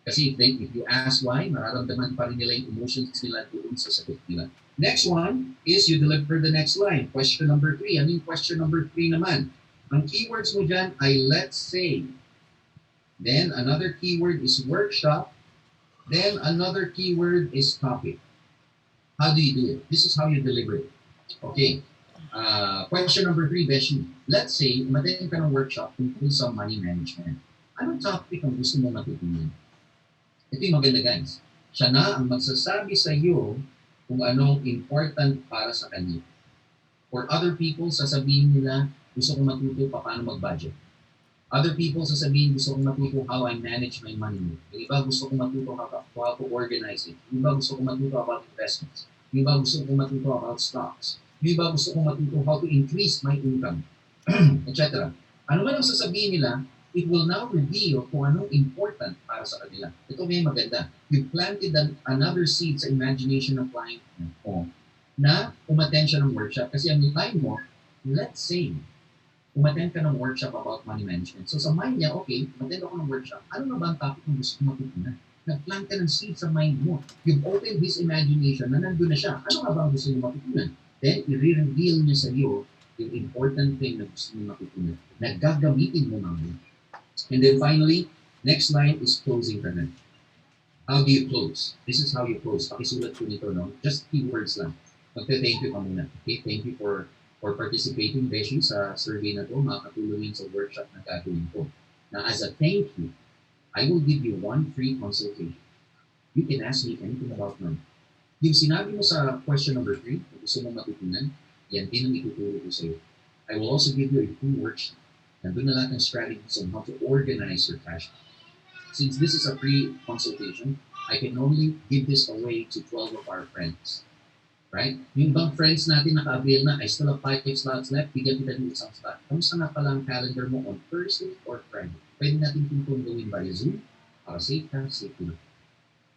Kasi if you ask why, mararamdaman pa rin nila yung emotions nila doon sa sagot nila. Next one is you deliver the next line. Question number 3. Ano yung question number 3 naman? Ang keywords mo dyan ay let's say. Then another keyword is workshop. Then another keyword is topic. How do you do it? This is how you deliver it. Okay. Question number 3, Beshi. Let's say, umattend ka ng workshop tungkol sa money management. Anong topic ang gusto mo matutunan? Ito yung maganda guys. Siya na ang magsasabi sa iyo kung anong important para sa kanya. For other people, sasabihin nila, gusto kong matuto paano mag-budget. Other people, sasabihin, gusto kong matuto how I manage my money. Yung iba, gusto kong matuto how to organize it. Yung iba, gusto kong matuto about investments. Yung iba, gusto kong matuto about stocks. Yung iba, gusto kong matuto how to increase my income, etc. Ano man ang sasabihin nila, it will now reveal kung anong important para sa kanila. Ito may maganda. You planted another seed sa imagination ng client mo na umattend siya ng workshop. Kasi ang line mo, let's say, umattend ka ng workshop about money management. So sa mind niya, okay, umattend ako ng workshop. Ano na ba ang topic ng gusto mo matutunan? Nag-plant ka ng seed sa mind mo. You've opened his imagination na nandun na siya. Ano nga ba ang gusto mo matutunan? Then, i-reveal niya sa iyo yung important thing na gusto mo matutunan. Na gagamitin mo naman. And then finally, next line is closing ka na. How do you close? This is how you close. Pakisulat ko nito, no? Just keywords lang. Magte-thank you ka muna. Okay, thank you for participating, Beshi, sa survey na to. Makakatulungin sa workshop na gagawin ko. Now, as a thank you, I will give you one free consultation. You can ask me anything about money. Yung sinabi mo sa question number 3, kung gusto mo matutunan, yan din ang ituturo ko sa iyo. I will also give you a free worksheet. Nandun na lahat ng strategies on how to organize your cash. Since this is a free consultation, I can only give this away to 12 of our friends. Right? Yung bang friends natin naka-avail na, I still have 5 slots left, bigyan kita ng isang slot. Kamusta na pala ang calendar mo on Thursday or Friday? Pwede natin itong gawin via Zoom para safe ka, safe na.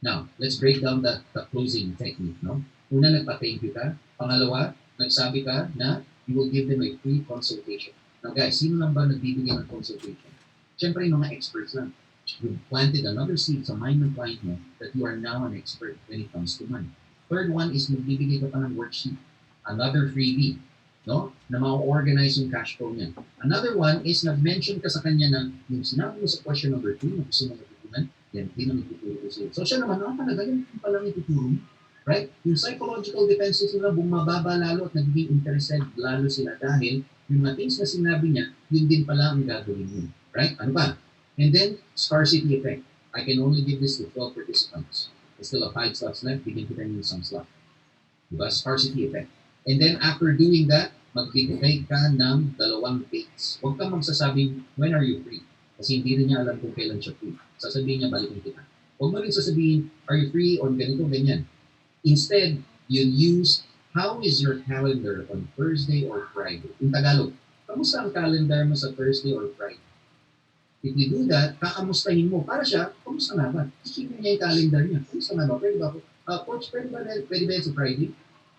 Now, let's break down the closing technique. No? Una, nagpa-thank you ka. Pangalawa, nagsabi ka na you will give them a free consultation. Now guys, sino lang ba nagbibigay ng consultation? Siyempre yung mga experts lang. You've planted another seed sa mind ng client mo that you are now an expert when it comes to money. Third one is magbibigay ka pa ng worksheet. Another freebie. No? Na ma-organize yung cash flow niya. Another one is nag-mention ka sa kanya na yung sinabi mo sa question number 2 na gusto mo matutunan, Yan, yun ang ituturo ko sa'yo. So siya naman, talaga, yun palang ituturo mo. Right? Yung psychological defenses nila bumababa lalo at nagiging interested lalo sila dahil yung mga things na sinabi niya, yun din pala ang gagawin mo. Right? Ano ba? And then, scarcity effect. I can only give this to 12 participants. There's still a 5 slots left. Bigyan kita ng isang slot. Diba? Scarcity effect. And then, after doing that, magbibigay ka ng 2 dates. Huwag kang magsasabing, when are you free? Kasi hindi rin niya alam kung kailan siya free. Sasabihin niya, balikin kita. Huwag mo rin sasabihin, are you free on ganito, ganyan. Instead, you use, how is your calendar on Thursday or Friday? In Tagalog, kamusta ang calendar mo sa Thursday or Friday? If you do that, kakamustahin mo. Para siya, kamusta nga ba? Isipin niya yung calendar niya. Kamusta nga ba? Pwede ba ako? Coach, pwede ba yan sa Friday?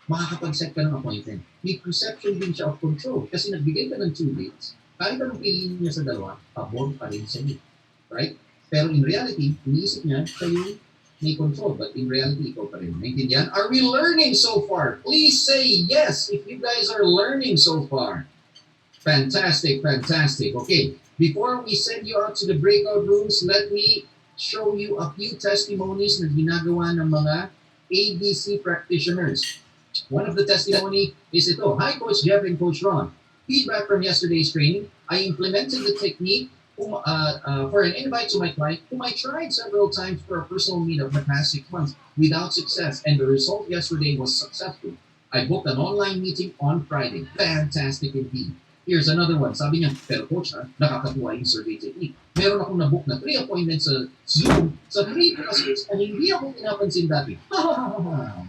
Makakapag-set ka ng appointment. May perception din siya of control. Kasi nagbigay ka ng 2 dates. Kahit anong piliin niya sa dalawa, pabor pa rin sa niya. Right? Pero in reality, iniisip niya, kayo may control. But in reality, ikaw pa rin. Naintindihan? Are we learning so far? Please say yes if you guys are learning so far. Fantastic, fantastic. Okay, before we send you out to the breakout rooms, let me show you a few testimonies na ginagawa ng mga ABC practitioners. One of the testimony is ito. Hi, Coach Jeff and Coach Ron. Feedback from yesterday's training. I implemented the technique for an invite to my client whom I tried several times for a personal meet of the past 6 months without success, and the result yesterday was successful. I booked an online meeting on Friday. Fantastic indeed. Here's another one. Sabi niya, pero coach nakakatuwa yung survey technique. Meron akong nabook na 3 appointments sa Zoom sa 3 classes na hindi ako pinapansin dati.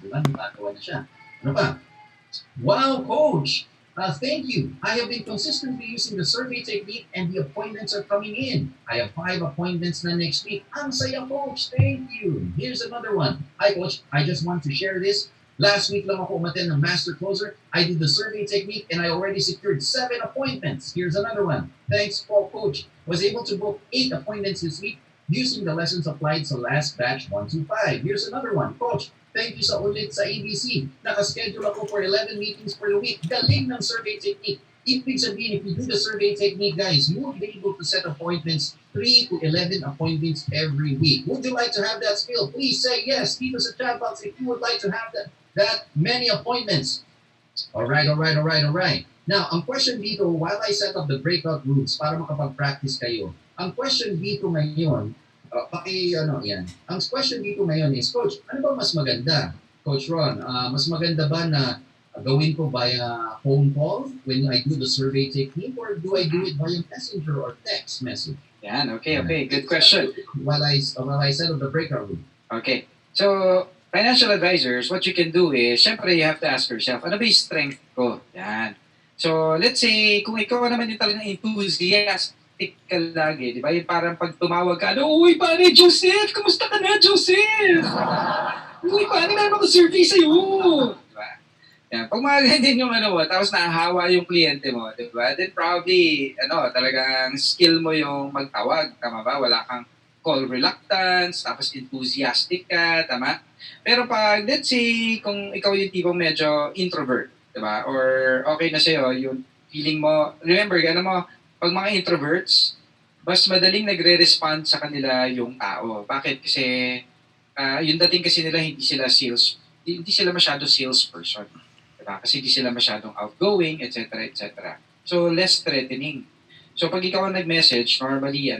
Diba? Nakakatawa na siya. Ano pa? Wow, coach! Thank you. I have been consistently using the survey technique and the appointments are coming in. I have 5 appointments na next week. Ang saya, coach. Thank you. Here's another one. Hi, coach. I just want to share this. Last week lang ako umattend ng Master Closer. I did the survey technique and I already secured 7 appointments. Here's another one. Thanks, Paul, coach. Was able to book 8 appointments this week using the lessons applied sa last batch 1 to 5. Here's another one. Coach, thank you sa ulit sa ABC. Nakaschedule ako for 11 meetings per week. Galing ng survey technique. Ibig sabihin, if you do the survey technique, guys, you will be able to set appointments, 3 to 11 appointments every week. Would you like to have that skill? Please say yes. Leave us a chat box if you would like to have that many appointments. All right. Now, ang question dito, while I set up the breakout rooms para makapag-practice kayo, ang question dito ngayon, Ang question dito ngayon is, Coach, ano ba mas maganda? Coach Ron, mas maganda ba na gawin ko via phone call when I do the survey technique, or do I do it via messenger or text message? Yan, okay. Good question. While I set up the breakout room. Okay. So, financial advisors, what you can do is, syempre, you have to ask yourself, ano ba yung strength ko? Yan. So, let's say, kung ikaw naman yung talagang enthusiastic ka lagi, di ba? Yung parang pag tumawag ka, uy, pare, Joseph! Kamusta ka na, Joseph? Uy, pare, meron ako survey sa'yo! Di ba? Yan. Pag mga ganyan yung tapos nahahawa yung kliyente mo, di ba? Then probably, talagang skill mo yung magtawag, tama ba? Wala kang call reluctance, tapos enthusiastic ka, tama? Pero pag, let's say, kung ikaw yung tipong medyo introvert, diba? Or okay na sa'yo, yung feeling mo, remember, pag mga introverts, mas madaling nagre-respond sa kanila yung tao. Bakit? Kasi, yung dating kasi nila, hindi sila masyado salesperson. Diba? Kasi hindi sila masyadong outgoing, etc. So, less threatening. So, pag ikaw ang nag-message, normally,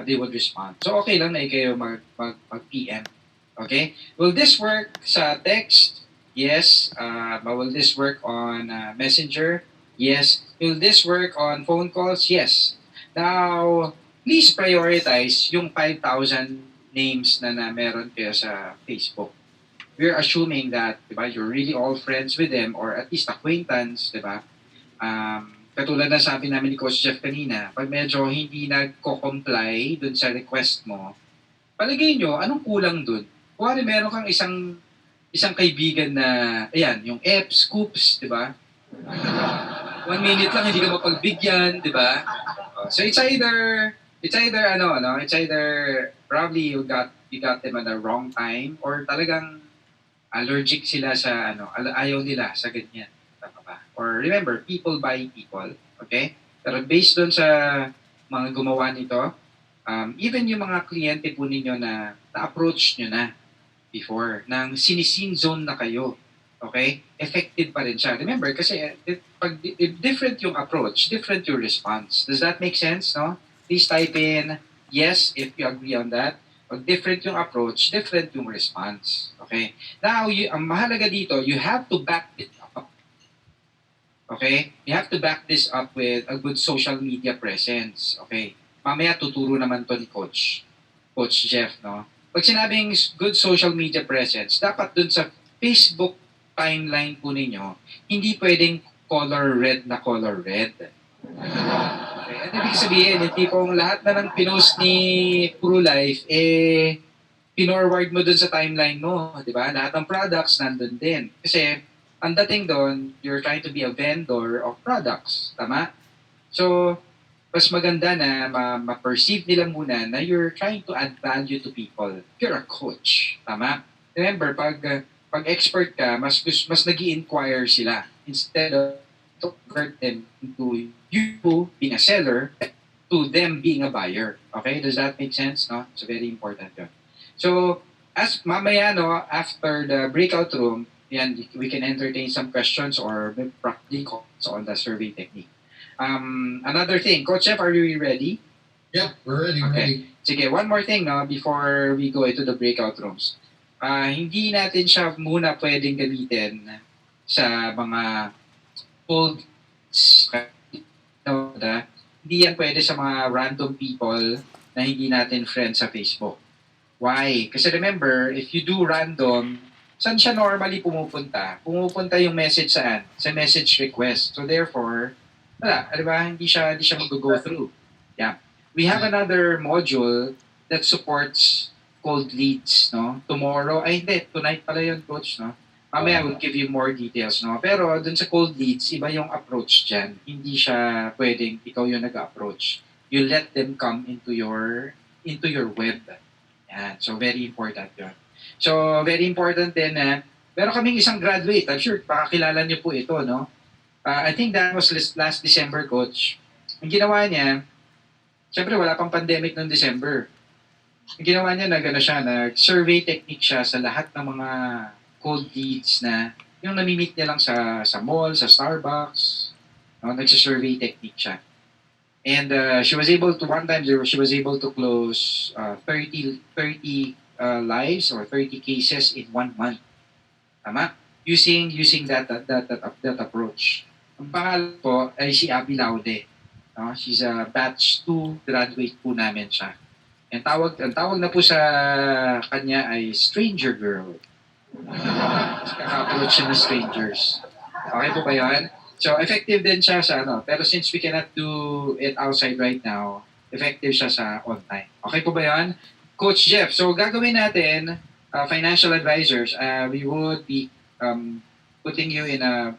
they would respond. So, okay lang na ikaw mag-PM. Okay? Will this work sa text? Yes. Will this work on Messenger? Yes. Will this work on phone calls? Yes. Now, please prioritize yung 5,000 names na meron kayo sa Facebook. We're assuming that, diba, you're really all friends with them or at least acquaintance, diba? Katulad na sabi namin ni Coach Jeff kanina, pag medyo hindi nagko-comply dun sa request mo, palagay nyo, anong kulang dun? Kung meron kang isang kaibigan na, ayan, yung scoops, di ba? 1 minute lang, hindi ka mapagbigyan, di ba? So it's either probably you got them at the wrong time or talagang allergic sila sa ayaw nila sa ganyan. Tama ba? Or remember, people buy people. Okay? Pero based doon sa mga gumawa nito, Even yung mga kliyente po ninyo na na-approach nyo na before, nang sinisin zone na kayo, okay? Effective pa rin siya. Remember, kasi if different yung approach, different yung response. Does that make sense, no? Please type in yes if you agree on that. Pag different yung approach, different yung response. Okay? Now, ang mahalaga dito, you have to back it up. Okay? You have to back this up with a good social media presence. Okay? Mamaya tuturo naman to ni Coach Jeff, no? Pag sinabing good social media presence, dapat dun sa Facebook timeline po ninyo, hindi pwedeng color red na color red. Okay? Ano ibig sabihin? Yung tipong lahat na ng pinost ni Puro Life, pinorward mo dun sa timeline mo. Di ba? Lahat ng products nandun din. Kasi, ang dating doon, you're trying to be a vendor of products. Tama? So, mas maganda na ma-perceive nila muna na you're trying to add value to people. You're a coach. Tama? Remember, pag expert ka, mas nag-i-inquire sila instead of to convert them into you being a seller to them being a buyer. Okay? Does that make sense? No? It's very important yun. So, as mamaya, no, after the breakout room, yan, we can entertain some questions or practical on the survey technique. Another thing, Coach Jeff, are you ready? Yep, we're ready. Okay. Sige, one more thing, no, before we go into the breakout rooms. Hindi natin siya muna pwedeng gamitin sa mga cold hindi yan pwede sa mga random people na hindi natin friends sa Facebook. Why? Kasi remember, if you do random, saan siya normally pumupunta? Pumupunta yung message saan? Sa message request. So therefore, wala, di ba? Hindi siya mag-go through. Yeah. We have another module that supports cold leads, no? Tomorrow, tonight pala yun, Coach, no? Mamaya we'll give you more details, no? Pero dun sa cold leads, iba yung approach dyan. Hindi siya pwedeng ikaw yung nag-approach. You let them come into your web. Yan. So, very important yun. So, very important din na meron kaming isang graduate. I'm sure, pakakilala niyo po ito, no? I think that was last December, Coach. Ang ginawa niya, syempre wala pang pandemic noong December. Ang ginawa niya, nag-survey technique siya sa lahat ng mga cold leads na yung nami-meet niya lang sa mall, sa Starbucks. No? Nagsa-survey technique siya. And she was able to close 30 lives or 30 cases in 1 month. Tama? Using that approach. Ang pangalan po ay si Abby Laude. No? She's a batch 2 graduate po namin siya. Ang tawag na po sa kanya ay Stranger Girl. Kaka-approach siya ng strangers. Okay po ba yun? So, effective din siya sa pero since we cannot do it outside right now, effective siya sa online. Okay po ba yun? Coach Jeff, so gagawin natin, financial advisors, we would be putting you in a